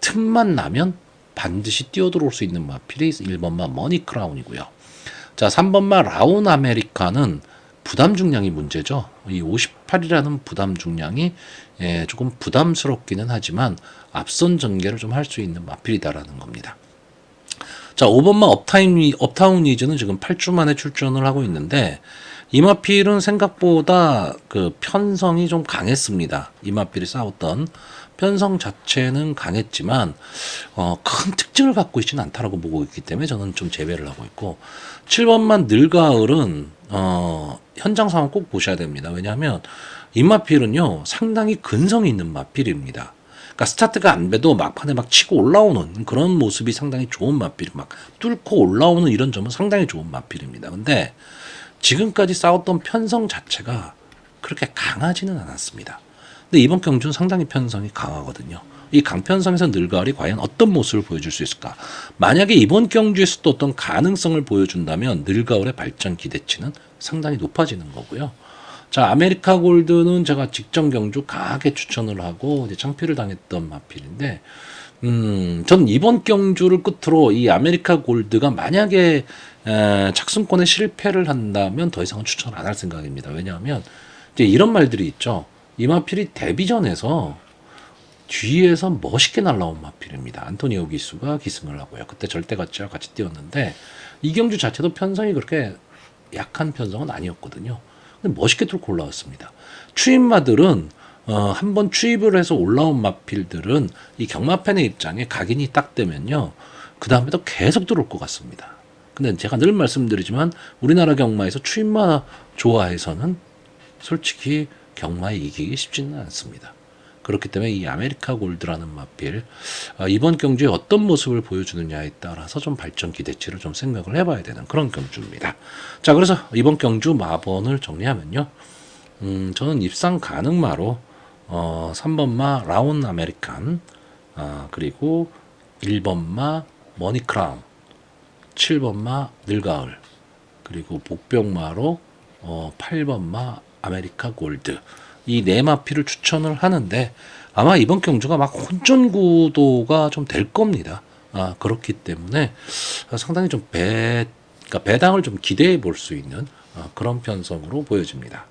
틈만 나면 반드시 뛰어들어올 수 있는 마필이 1번마 머니크라운이고요. 자, 3번마 라운 아메리카는 부담 중량이 문제죠. 이 58이라는 부담 중량이 조금 부담스럽기는 하지만 앞선 전개를 좀 할 수 있는 마필이다라는 겁니다. 자, 5번마 업타운 위즈는 지금 8주 만에 출전을 하고 있는데 이 마필은 생각보다 그 편성이 좀 강했습니다. 이 마필이 싸웠던 편성 자체는 강했지만 큰 특징을 갖고 있지는 않다라고 보고 있기 때문에 저는 좀 제외를 하고 있고 7번만 늘가을은 현장 상황 꼭 보셔야 됩니다. 왜냐하면 이 마필은요 상당히 근성이 있는 마필입니다. 그러니까 스타트가 안 돼도 막판에 막 치고 올라오는 그런 모습이 상당히 좋은 마필, 막 뚫고 올라오는 이런 점은 상당히 좋은 마필입니다. 근데 지금까지 싸웠던 편성 자체가 그렇게 강하지는 않았습니다. 근데 이번 경주는 상당히 편성이 강하거든요. 이 강편성에서 늘가을이 과연 어떤 모습을 보여줄 수 있을까? 만약에 이번 경주에서 또 어떤 가능성을 보여준다면 늘가을의 발전 기대치는 상당히 높아지는 거고요. 자, 아메리카 골드는 제가 직전 경주 강하게 추천을 하고 이제 창피를 당했던 마필인데, 저는 이번 경주를 끝으로 이 아메리카 골드가 만약에 착승권에 실패를 한다면 더 이상은 추천 안 할 생각입니다. 왜냐하면 이제 이런 말들이 있죠. 이 마필이 데뷔전에서 뒤에서 멋있게 날라온 마필입니다. 안토니오 기수가 기승을 하고요. 그때 절대가치와 같이 뛰었는데 이 경주 자체도 편성이 그렇게 약한 편성은 아니었거든요. 근데 멋있게 뚫고 올라왔습니다. 추임마들은 한번 추입을 해서 올라온 마필들은 이 경마팬의 입장에 각인이 딱 되면요. 그 다음에도 계속 들어올 것 같습니다. 근데 제가 늘 말씀드리지만 우리나라 경마에서 추임마 좋아해서는 솔직히 경마에 이기기 쉽지는 않습니다. 그렇기 때문에 이 아메리카 골드라는 마필 이번 경주에 어떤 모습을 보여주느냐에 따라서 좀 발전 기대치를 좀 생각을 해봐야 되는 그런 경주입니다. 자, 그래서 이번 경주 마번을 정리하면요. 저는 입상 가능마로 3번마 라운 아메리칸 그리고 1번마 머니크라운 7번마 늘가을 그리고 복병마로 8번마 아메리카 골드 이 네 마필을 추천을 하는데 아마 이번 경주가 막 혼전 구도가 좀 될 겁니다. 그렇기 때문에 상당히 좀 그러니까 배당을 좀 기대해 볼 수 있는 그런 편성으로 보여집니다.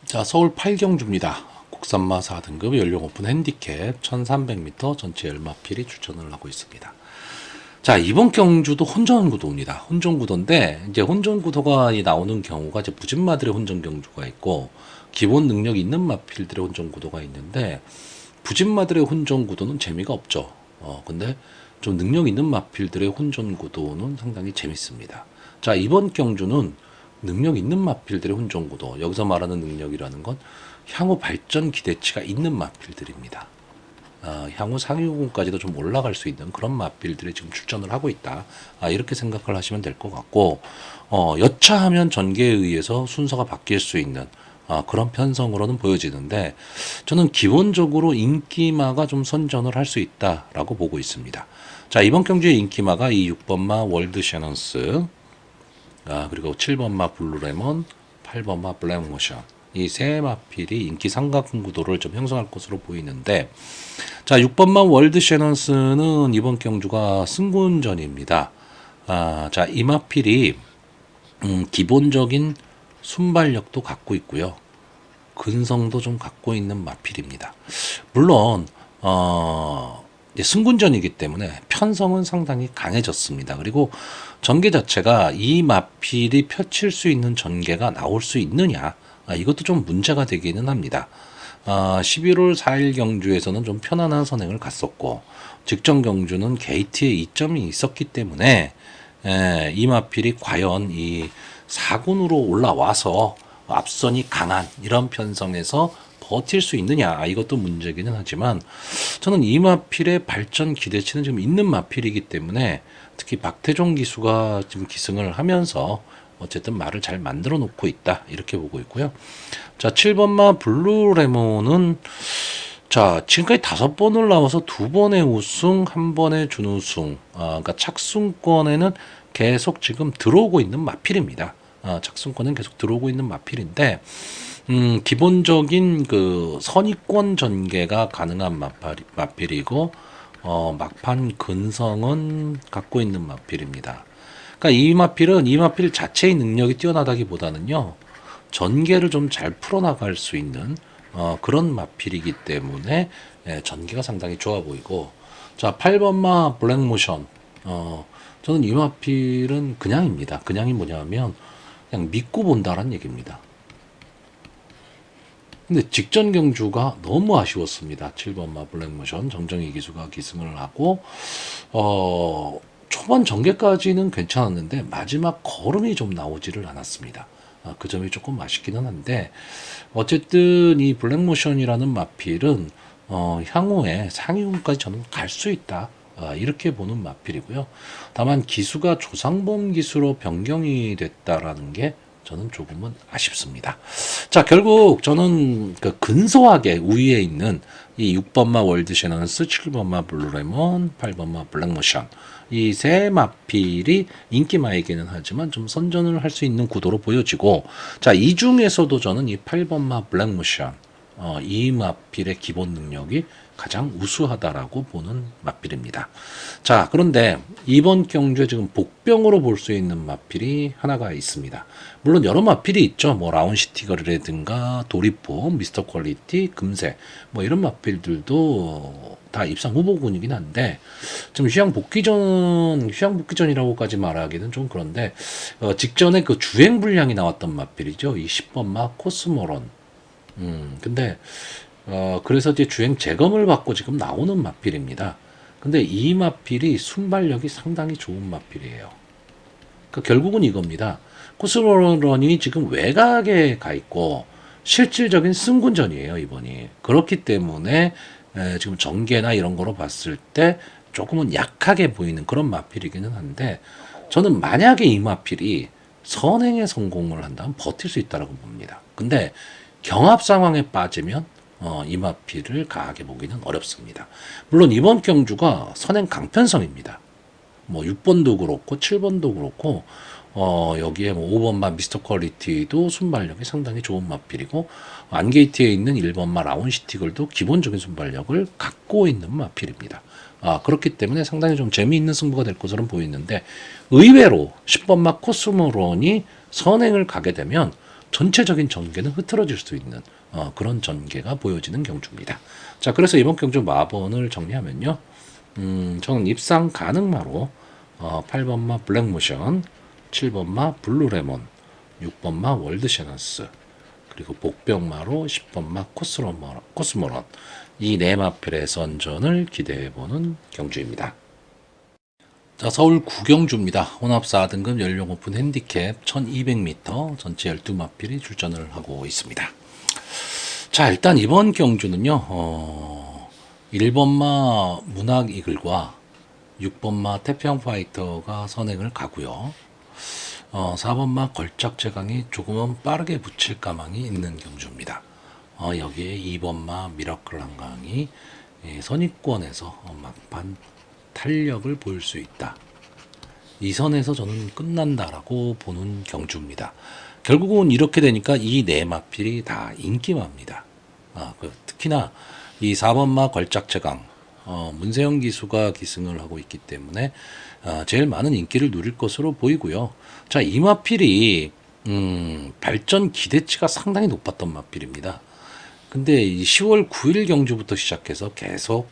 자, 서울 8경주입니다. 국산마 4등급 연령 오픈 핸디캡 1300m 전체 10마필이 추천을 하고 있습니다. 자, 이번 경주도 혼전 구도입니다. 혼전 구도인데 이제 혼전 구도가 나오는 경우가 이제 부진마들의 혼전 경주가 있고 기본 능력 있는 마필들의 혼전 구도가 있는데 부진마들의 혼전 구도는 재미가 없죠. 근데 좀 능력 있는 마필들의 혼전 구도는 상당히 재밌습니다. 자, 이번 경주는 능력 있는 마필들의 혼전 구도. 여기서 말하는 능력이라는 건 향후 발전 기대치가 있는 마필들입니다. 향후 상위권까지도 좀 올라갈 수 있는 그런 마필들이 지금 출전을 하고 있다. 이렇게 생각을 하시면 될 것 같고 여차하면 전개에 의해서 순서가 바뀔 수 있는 그런 편성으로는 보여지는데 저는 기본적으로 인기마가 좀 선전을 할 수 있다라고 보고 있습니다. 자, 이번 경주의 인기마가 이 6번마 월드 셔넌스, 그리고 7번마 블루레몬, 8번마 블랙모션, 이 세 마필이 인기 삼각형 구도를 좀 형성할 것으로 보이는데, 자, 6번마 월드 셔넌스는 이번 경주가 승군전입니다. 자, 이 마필이 기본적인 순발력도 갖고 있고요. 근성도 좀 갖고 있는 마필입니다. 물론 이제 승군전이기 때문에 편성은 상당히 강해졌습니다. 그리고 전개 자체가 이 마필이 펼칠 수 있는 전개가 나올 수 있느냐, 이것도 좀 문제가 되기는 합니다. 11월 4일 경주에서는 좀 편안한 선행을 갔었고, 직전 경주는 게이트에 이점이 있었기 때문에 이 마필이 과연 이 4군으로 올라와서 앞선이 강한 이런 편성에서 버틸 수 있느냐, 이것도 문제기는 하지만 저는 이 마필의 발전 기대치는 지금 있는 마필이기 때문에, 특히 박태종 기수가 지금 기승을 하면서 어쨌든 말을 잘 만들어 놓고 있다, 이렇게 보고 있고요. 자, 7번마 블루레몬은 자, 지금까지 5번을 나와서 2번의 우승, 1번의 준우승, 그러니까 착승권에는 계속 지금 들어오고 있는 마필입니다. 착승권은 계속 들어오고 있는 마필인데, 기본적인 그 선입권 전개가 가능한 마필이고, 막판 근성은 갖고 있는 마필입니다. 그러니까 이 마필은 이 마필 자체의 능력이 뛰어나다기보다는요, 전개를 좀 잘 풀어나갈 수 있는 그런 마필이기 때문에 전개가 상당히 좋아 보이고, 자, 8번마 블랙모션, 저는 이 마필은 그냥입니다. 그냥이 뭐냐면 그냥 믿고 본다라는 얘기입니다. 근데 직전 경주가 너무 아쉬웠습니다. 7번마 블랙모션 정정희 기수가 기승을 하고, 초반 전개까지는 괜찮았는데 마지막 걸음이 좀 나오지를 않았습니다. 그 점이 조금 아쉽기는 한데, 어쨌든 이 블랙모션이라는 마필은 향후에 상위군까지 저는 갈 수 있다, 이렇게 보는 마필이고요. 다만 기수가 조상범 기수로 변경이 됐다라는 게 저는 조금은 아쉽습니다. 자, 결국 저는 그 근소하게 우위에 있는 이 6번마 월드 셔넌스, 7번마 블루레몬, 8번마 블랙모션, 이 세 마필이 인기마이기는 하지만 좀 선전을 할 수 있는 구도로 보여지고, 자, 이 중에서도 저는 이 8번마 블랙모션, 이 마필의 기본 능력이 가장 우수하다라고 보는 마필입니다. 자, 그런데 이번 경주에 지금 복병으로 볼 수 있는 마필이 하나가 있습니다. 물론 여러 마필이 있죠. 뭐 라운시티거라든가 도리포, 미스터 퀄리티, 금세, 뭐 이런 마필들도 다 입상 후보군이긴 한데, 지금 휴양복귀전이라고까지 말하기는 좀 그런데, 직전에 그 주행 분량이 나왔던 마필이죠. 이 10번마 코스모론. 근데 그래서 이제 주행 재검을 받고 지금 나오는 마필입니다. 근데 이 마필이 순발력이 상당히 좋은 마필이에요. 그러니까 결국은 이겁니다. 코스모런이 지금 외곽에 가 있고 실질적인 승군전이에요, 이번이. 그렇기 때문에 지금 전개나 이런 거로 봤을 때 조금은 약하게 보이는 그런 마필이기는 한데, 저는 만약에 이 마필이 선행에 성공을 한다면 버틸 수 있다고 봅니다. 근데 경합 상황에 빠지면 이 마필을 강하게 보기는 어렵습니다. 물론 이번 경주가 선행 강편성입니다. 뭐 6번도 그렇고 7번도 그렇고, 여기에 뭐 5번마 미스터 퀄리티도 순발력이 상당히 좋은 마필이고, 안게이트에 있는 1번마 라운시티글도 기본적인 순발력을 갖고 있는 마필입니다. 그렇기 때문에 상당히 좀 재미있는 승부가 될 것으로 보이는데, 의외로 10번마 코스모론이 선행을 가게 되면 전체적인 전개는 흐트러질 수 있는 그런 전개가 보여지는 경주입니다. 자, 그래서 이번 경주 마번을 정리하면요, 저는 입상 가능마로 8번마 블랙모션, 7번마 블루레몬, 6번마 월드 셔넌스, 그리고 복병마로 10번마 코스모런, 이 네 마필의 선전을 기대해보는 경주입니다. 자, 서울 구경주입니다. 혼합 4등급 연령 오픈 핸디캡 1200m 전체 12마필이 출전을 하고 있습니다. 자, 일단 이번 경주는요, 1번마 문학 이글과 6번마 태평 파이터가 선행을 가고요. 4번마 걸작 제강이 조금은 빠르게 붙일 가망이 있는 경주입니다. 여기에 2번마 미라클 한강이 선입권에서 막판 탄력을 보일 수 있다. 이 선에서 저는 끝난다라고 보는 경주입니다. 결국은 이렇게 되니까 이 네 마필이 다 인기마입니다. 특히나 이 4번마 걸작 제강 문세영 기수가 기승을 하고 있기 때문에 제일 많은 인기를 누릴 것으로 보이고요. 자, 이 마필이 발전 기대치가 상당히 높았던 마필입니다. 근데 이 10월 9일 경주부터 시작해서 계속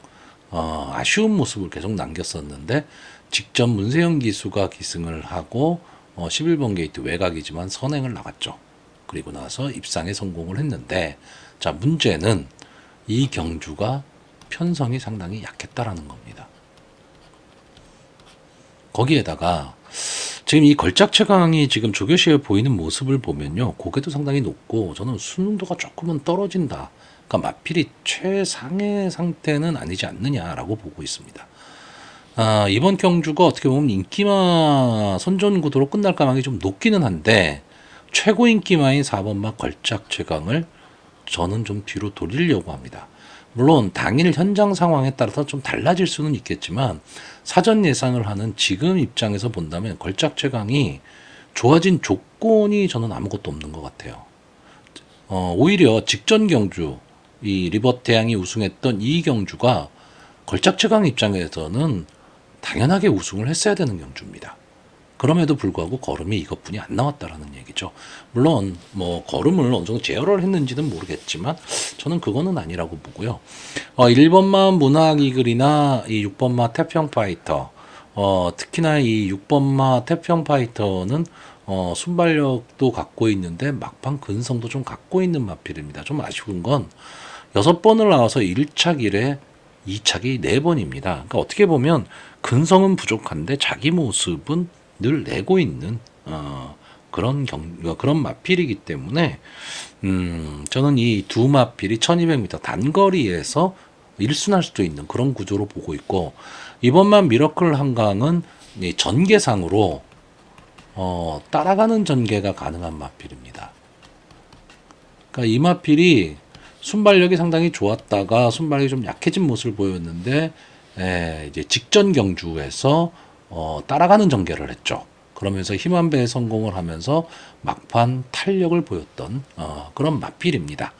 아쉬운 모습을 계속 남겼었는데 직접 문세영 기수가 기승을 하고 11번 게이트 외곽이지만 선행을 나갔죠. 그리고 나서 입상에 성공을 했는데, 자, 문제는 이 경주가 편성이 상당히 약했다라는 겁니다. 거기에다가 지금 이 걸작 최강이 지금 조교시에 보이는 모습을 보면요, 고개도 상당히 높고 저는 순도가 조금은 떨어진다. 그러니까 마필이 최상의 상태는 아니지 않느냐라고 보고 있습니다. 이번 경주가 어떻게 보면 인기마 선전 구도로 끝날 가망이 좀 높기는 한데 최고 인기마인 4번마 걸작 최강을 저는 좀 뒤로 돌리려고 합니다. 물론 당일 현장 상황에 따라서 좀 달라질 수는 있겠지만 사전 예상을 하는 지금 입장에서 본다면 걸작 최강이 좋아진 조건이 저는 아무것도 없는 것 같아요. 오히려 직전 경주 이 리버 태양이 우승했던 이 경주가 걸작 최강 입장에서는 당연하게 우승을 했어야 되는 경주입니다. 그럼에도 불구하고 걸음이 이것뿐이 안 나왔다라는 얘기죠. 물론 뭐 걸음을 어느 정도 제어를 했는지는 모르겠지만 저는 그거는 아니라고 보고요. 1번마 문학 이글이나 이 6번마 태평 파이터, 특히나 이 6번마 태평 파이터는 순발력도 갖고 있는데 막판 근성도 좀 갖고 있는 마필입니다. 좀 아쉬운 건 6번을 나와서 1착 1에 2착이 4번입니다. 그러니까 어떻게 보면 근성은 부족한데 자기 모습은 늘 내고 있는 그런 마필이기 때문에 저는 이 두 마필이 1200m 단거리에서 1순할 수도 있는 그런 구조로 보고 있고, 이번만 미러클 한강은 전개상으로 따라가는 전개가 가능한 마필입니다. 그러니까 이 마필이 순발력이 상당히 좋았다가 순발력이 좀 약해진 모습을 보였는데 이제 직전 경주에서 따라가는 전개를 했죠. 그러면서 힘한 배에 성공을 하면서 막판 탄력을 보였던 그런 마필입니다.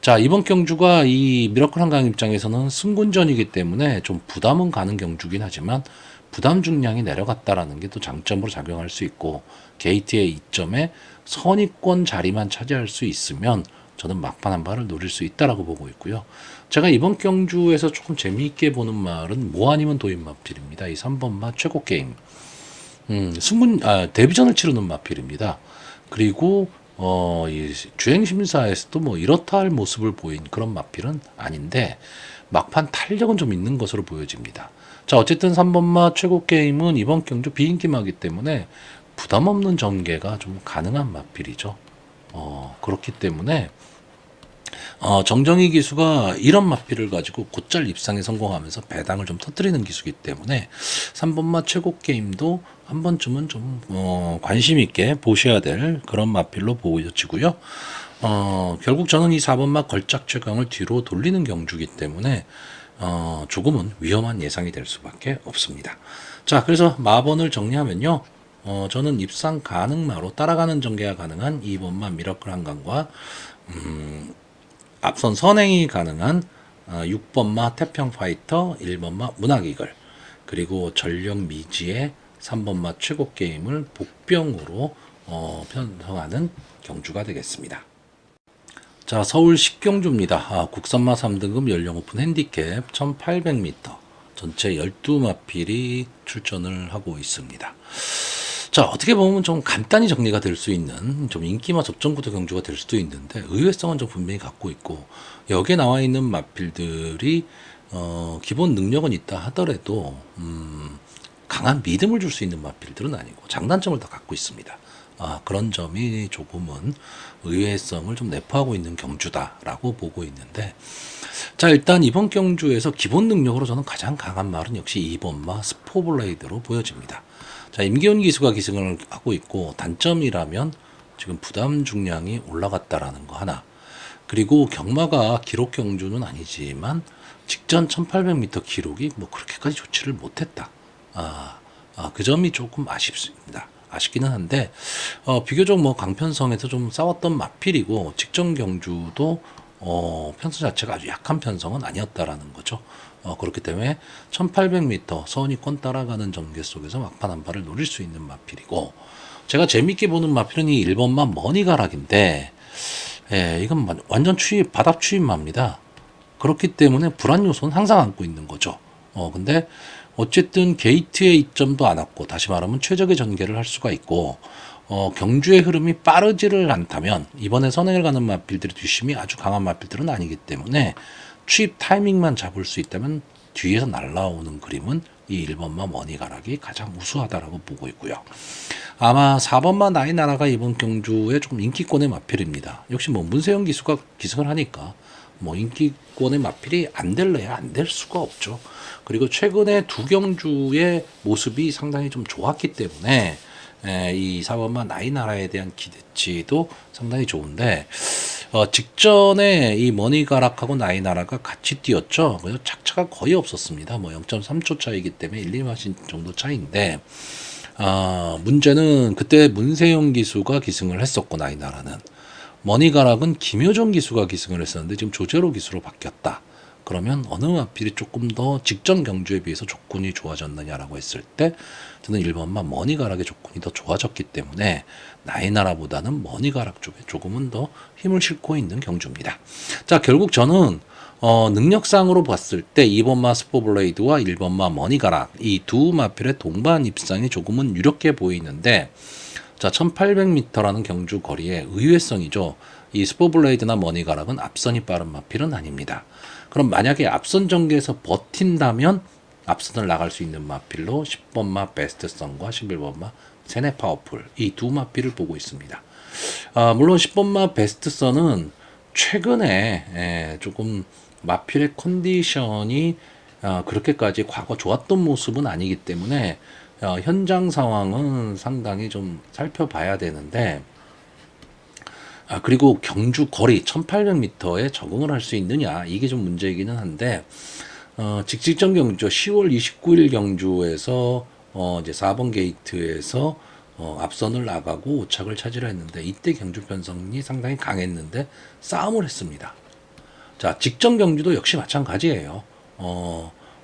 자, 이번 경주가 이 미러클 한강 입장에서는 승군전이기 때문에 좀 부담은 가는 경주긴 하지만 부담 중량이 내려갔다라는 게 또 장점으로 작용할 수 있고, 게이트의 이점에 선입권 자리만 차지할 수 있으면 저는 막판 한 발을 노릴 수 있다라고 보고 있고요. 제가 이번 경주에서 조금 재미있게 보는 말은 뭐 아니면 도인 마필입니다. 이 3번마 최고 게임. 데뷔전을 치르는 마필입니다. 그리고 이 주행 심사에서도 뭐 이렇다 할 모습을 보인 그런 마필은 아닌데 막판 탄력은 좀 있는 것으로 보여집니다. 자, 어쨌든 3번마 최고 게임은 이번 경주 비인기마기 때문에 부담 없는 전개가 좀 가능한 마필이죠. 그렇기 때문에 정정희 기수가 이런 마필을 가지고 곧잘 입상에 성공하면서 배당을 좀 터뜨리는 기수이기 때문에 3번마 최고 게임도 한 번쯤은 좀 관심 있게 보셔야 될 그런 마필로 보여지고요. 결국 저는 이 4번마 걸작 최강을 뒤로 돌리는 경주이기 때문에 조금은 위험한 예상이 될 수밖에 없습니다. 자, 그래서 마번을 정리하면요. 저는 입상 가능마로 따라가는 전개가 가능한 2번마 미러클 한강과 앞선 선행이 가능한 6번마 태평 파이터, 1번마 문학 이글, 그리고 전력 미지의 3번마 최고 게임을 복병으로 편성하는 경주가 되겠습니다. 자, 서울 10경주입니다. 국산마 3등급 연령 오픈 핸디캡 1800m 전체 12마필이 출전을 하고 있습니다. 자, 어떻게 보면 좀 간단히 정리가 될 수 있는 좀 인기마 접전구도 경주가 될 수도 있는데 의외성은 좀 분명히 갖고 있고, 여기에 나와 있는 마필들이 기본 능력은 있다 하더라도 강한 믿음을 줄 수 있는 마필들은 아니고 장단점을 다 갖고 있습니다. 그런 점이 조금은 의외성을 좀 내포하고 있는 경주다라고 보고 있는데, 자, 일단 이번 경주에서 기본 능력으로 저는 가장 강한 말은 역시 2번마 스포블레이드로 보여집니다. 자, 임기훈 기수가 기승을 하고 있고, 단점이라면 지금 부담 중량이 올라갔다라는 거 하나. 그리고 경마가 기록 경주는 아니지만 직전 1800m 기록이 뭐 그렇게까지 좋지를 못했다. 그 점이 조금 아쉽습니다. 아쉽기는 한데 비교적 뭐 강편성에서 좀 싸웠던 마필이고 직전 경주도 편수 자체가 아주 약한 편성은 아니었다라는 거죠. 그렇기 때문에 1800m 서원이권 따라가는 전개 속에서 막판 한 발을 노릴 수 있는 마필이고, 제가 재밌게 보는 마필은 이 1번마 머니가락인데, 예, 이건 완전 추입, 바닥 추입마입니다. 그렇기 때문에 불안 요소는 항상 안고 있는 거죠. 근데 어쨌든 게이트의 이점도 안 왔고, 다시 말하면 최적의 전개를 할 수가 있고, 경주의 흐름이 빠르지를 않다면, 이번에 선행을 가는 마필들의 뒷심이 아주 강한 마필들은 아니기 때문에 추입 타이밍만 잡을 수 있다면 뒤에서 날라오는 그림은 이 1번마 머니가락이 가장 우수하다라고 보고 있고요. 아마 4번마 나이나라가 이번 경주에 조금 인기권의 마필입니다. 역시 뭐 문세영 기수가 기승을 하니까 뭐 인기권의 마필이 안 될래야 안 될 수가 없죠. 그리고 최근에 두 경주의 모습이 상당히 좀 좋았기 때문에 이 4번마 나이나라에 대한 기대치도 상당히 좋은데, 직전에 이 머니가락하고 나이나라가 같이 뛰었죠. 그래서 착차가 거의 없었습니다. 뭐 0.3초 차이기 때문에 1, 2마신 정도 차이인데, 문제는 그때 문세영 기수가 기승을 했었고, 나이나라는 머니가락은 김효정 기수가 기승을 했었는데 지금 조재로 기수로 바뀌었다. 그러면 어느 마필이 조금 더 직전 경주에 비해서 조건이 좋아졌느냐라고 했을 때 저는 1번만 머니가락의 조건이 더 좋아졌기 때문에 나이나라보다는 머니가락 쪽에 조금은 더 힘을 싣고 있는 경주입니다. 자, 결국 저는 능력상으로 봤을 때 2번마 스포블레이드와 1번마 머니가락 이 두 마필의 동반 입상이 조금은 유력해 보이는데, 자, 1800m라는 경주 거리의 의외성이죠. 이 스포블레이드나 머니가락은 앞선이 빠른 마필은 아닙니다. 그럼 만약에 앞선 전개에서 버틴다면 앞선을 나갈 수 있는 마필로 10번마 베스트선과 11번마 세네 파워풀 이 두 마필을 보고 있습니다. 물론 10번마 베스트선은 최근에 조금 마필의 컨디션이 그렇게까지 과거 좋았던 모습은 아니기 때문에 현장 상황은 상당히 좀 살펴봐야 되는데, 그리고 경주 거리 1800m에 적응을 할 수 있느냐, 이게 좀 문제이기는 한데, 직직전 경주 10월 29일 경주에서 이제 4번 게이트에서 앞선을 나가고 오착을 차지를 했는데, 이때 경주 편성이 상당히 강했는데 싸움을 했습니다. 자, 직전 경주도 역시 마찬가지예요.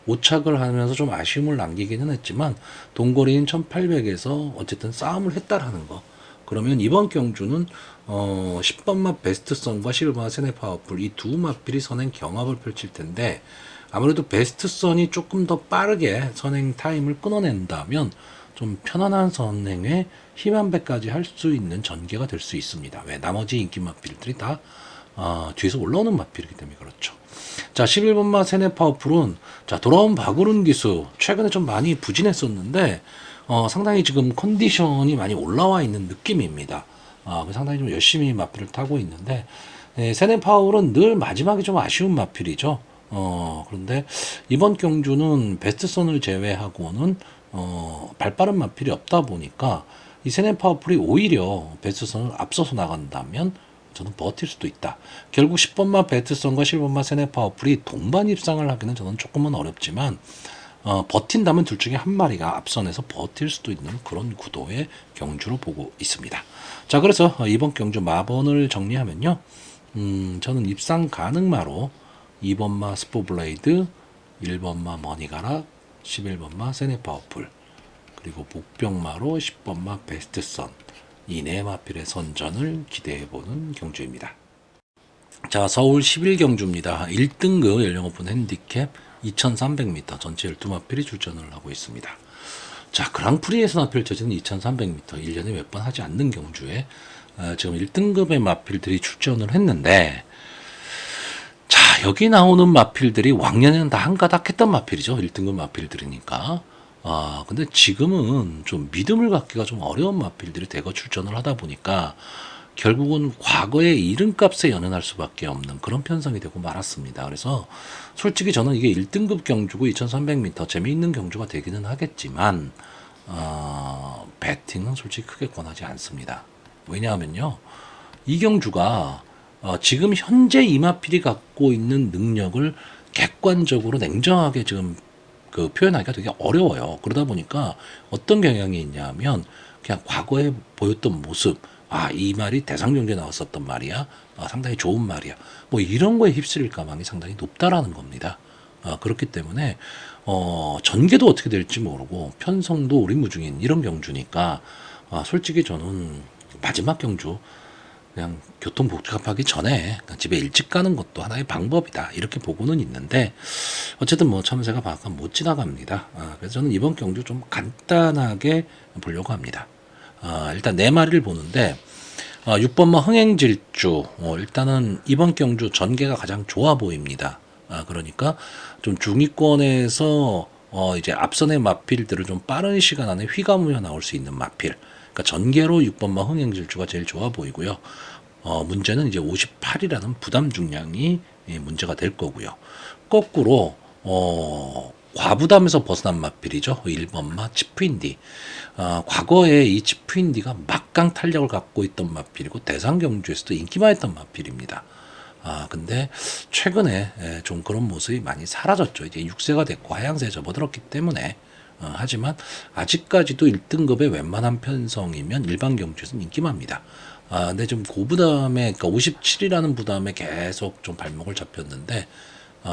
오착을 하면서 좀 아쉬움을 남기기는 했지만 동거리인 1800에서 어쨌든 싸움을 했다라는 거. 그러면 이번 경주는 10번마 베스트선과 11번마 세네 파워풀 이 두 마필이 선행 경합을 펼칠 텐데, 아무래도 베스트선이 조금 더 빠르게 선행 타임을 끊어낸다면 좀 편안한 선행에 힘 한 배까지 할 수 있는 전개가 될 수 있습니다. 왜? 나머지 인기 마필들이 다 뒤에서 올라오는 마필이기 때문에 그렇죠. 자, 11번마 세네 파워풀은 자, 돌아온 박우른 기수 최근에 좀 많이 부진했었는데 상당히 지금 컨디션이 많이 올라와 있는 느낌입니다. 상당히 좀 열심히 마필을 타고 있는데, 세네 파워풀은 늘 마지막에 좀 아쉬운 마필이죠. 그런데 이번 경주는 베스트선을 제외하고는 발빠른 마필이 없다 보니까 이 세네 파워풀이 오히려 베스트선을 앞서서 나간다면 저는 버틸 수도 있다. 결국 10번마 베스트선과 11번마 세네 파워풀이 동반 입상을 하기는 저는 조금은 어렵지만 버틴다면 둘 중에 한 마리가 앞선에서 버틸 수도 있는 그런 구도의 경주로 보고 있습니다. 자, 그래서 이번 경주 마번을 정리하면요, 저는 입상 가능마로 2번마 스포블레이드, 1번마 머니가락, 11번마 세네 파워풀, 그리고 복병마로 10번마 베스트선 이 네 마필의 선전을 기대해보는 경주입니다. 자, 서울 11경주입니다. 1등급 연령오픈 핸디캡 2300m 전체 12마필이 출전을 하고 있습니다. 자, 그랑프리에서나 펼쳐지는 2300m 1년에 몇 번 하지 않는 경주에 지금 1등급의 마필들이 출전을 했는데, 자, 여기 나오는 마필들이 왕년에는 다 한가닥 했던 마필이죠. 1등급 마필들이니까. 근데 지금은 좀 믿음을 갖기가 좀 어려운 마필들이 대거 출전을 하다 보니까 결국은 과거의 이름값에 연연할 수밖에 없는 그런 편성이 되고 말았습니다. 그래서 솔직히 저는 이게 1등급 경주고 2300m 재미있는 경주가 되기는 하겠지만 배팅은 솔직히 크게 권하지 않습니다. 왜냐하면요, 이 경주가 지금 현재 이마필이 갖고 있는 능력을 객관적으로 냉정하게 지금 그 표현하기가 되게 어려워요. 그러다 보니까 어떤 경향이 있냐면 그냥 과거에 보였던 모습, 이 말이 대상경주에 나왔었던 말이야. 상당히 좋은 말이야. 뭐 이런 거에 휩쓸릴 가망이 상당히 높다라는 겁니다. 그렇기 때문에 전개도 어떻게 될지 모르고 편성도 오리무중인 이런 경주니까 솔직히 저는 마지막 경주 그냥 교통 복잡하기 전에 그냥 집에 일찍 가는 것도 하나의 방법이다 이렇게 보고는 있는데 어쨌든 뭐 참새가 방앗간 못 지나갑니다. 그래서 저는 이번 경주 좀 간단하게 보려고 합니다. 일단 네 마리를 보는데 6번마 흥행질주 일단은 이번 경주 전개가 가장 좋아 보입니다. 그러니까 좀 중위권에서 이제 앞선의 마필들을 좀 빠른 시간 안에 휘감으며 나올 수 있는 마필. 그러니까 전개로 6번마 흥행질주가 제일 좋아 보이고요. 문제는 이제 58이라는 부담 중량이 문제가 될 거고요. 거꾸로 과부담에서 벗어난 마필이죠. 1번마 치프인디. 과거에 이 치프인디가 막강 탄력을 갖고 있던 마필이고 대상 경주에서도 인기만 했던 마필입니다. 근데 최근에 좀 그런 모습이 많이 사라졌죠. 이제 6세가 됐고 하향세에 접어들었기 때문에 하지만 아직까지도 1등급의 웬만한 편성이면 일반 경주에서는 인기만입니다. 근데 좀 고부담에, 그러니까 57이라는 부담에 계속 좀 발목을 잡혔는데,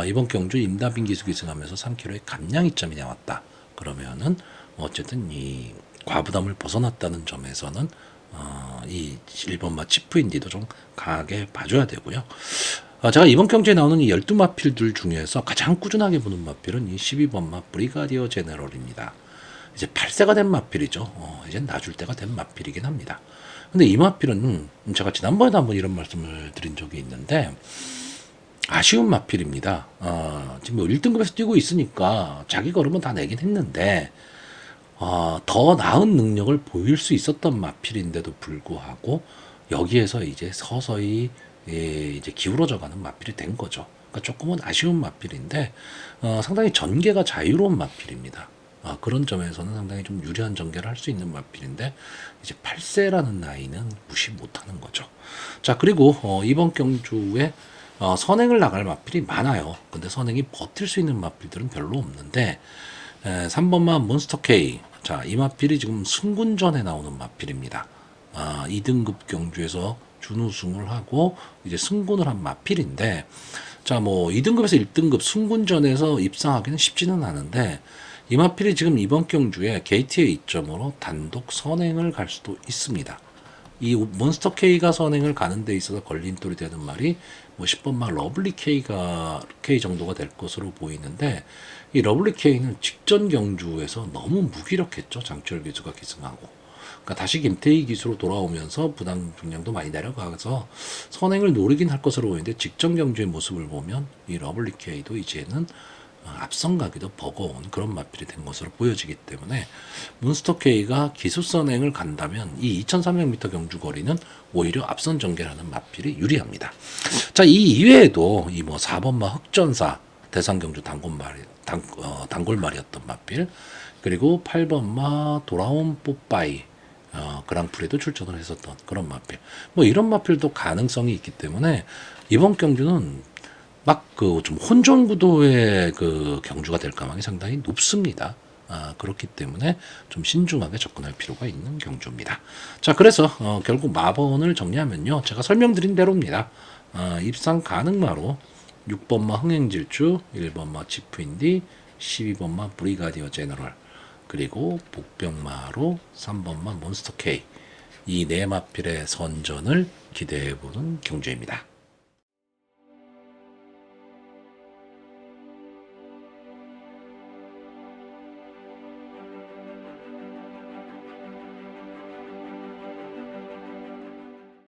이번 경주 임다빈 기수 기승하면서 3kg의 감량 이점이 나왔다. 그러면은, 어쨌든 이 과부담을 벗어났다는 점에서는, 이 1번마 치프인디도 좀 강하게 봐줘야 되고요. 제가 이번 경주에 나오는 이 12마필들 중에서 가장 꾸준하게 보는 마필은 이 12번마 브리가디어 제네럴입니다. 이제 8세가 된 마필이죠. 이제 놔줄 때가 된 마필이긴 합니다. 근데 이 마필은 제가 지난번에도 한번 이런 말씀을 드린 적이 있는데 아쉬운 마필입니다. 지금 뭐 1등급에서 뛰고 있으니까 자기 걸음은 다 내긴 했는데 더 나은 능력을 보일 수 있었던 마필인데도 불구하고 여기에서 이제 서서히 이제 기울어져가는 마필이 된 거죠. 그러니까 조금은 아쉬운 마필인데 상당히 전개가 자유로운 마필입니다. 그런 점에서는 상당히 좀 유리한 전개를 할 수 있는 마필인데 이제 8세라는 나이는 무시 못하는 거죠. 자, 그리고 이번 경주에 선행을 나갈 마필이 많아요. 근데 선행이 버틸 수 있는 마필들은 별로 없는데 3번만 몬스터 K. 자, 이 마필이 지금 승군전에 나오는 마필입니다. 2등급 경주에서 준우승을 하고 이제 승군을 한 마필인데 자, 뭐 2등급에서 1등급 승군전에서 입상하기는 쉽지는 않은데 이 마필이 지금 이번 경주에 게이트의 이점으로 단독 선행을 갈 수도 있습니다. 이 몬스터 K가 선행을 가는 데 있어서 걸림돌이 되는 말이 뭐 10번마 러블리 K 정도가 될 것으로 보이는데 이 러블리 K는 직전 경주에서 너무 무기력했죠. 장철 기수가 기승하고. 그러니까 다시 김태희 기수로 돌아오면서 부담 중량도 많이 내려가서 선행을 노리긴 할 것으로 보이는데 직전 경주의 모습을 보면 이 러블리 K도 이제는 앞선 가기도 버거운 그런 마필이 된 것으로 보여지기 때문에 몬스터 K가 기수 선행을 간다면 이 2300m 경주 거리는 오히려 앞선 전개라는 마필이 유리합니다. 자, 이 이외에도 이 뭐 4번마 흑전사 대상 경주 단골말이었던 마필, 그리고 8번마 돌아온 뽀빠이 그랑프리도 출전을 했었던 그런 마필, 뭐 이런 마필도 가능성이 있기 때문에 이번 경주는 막 그 좀 혼전 구도의 그 경주가 될 가망이 상당히 높습니다. 그렇기 때문에 좀 신중하게 접근할 필요가 있는 경주입니다. 자, 그래서 결국 마번을 정리하면요, 제가 설명드린 대로입니다. 입상 가능마로 6번마 흥행질주, 1번마 치프인디, 12번마 브리가디어 제너럴, 그리고 복병마로 3번마 몬스터 K, 이 네 마필의 선전을 기대해보는 경주입니다.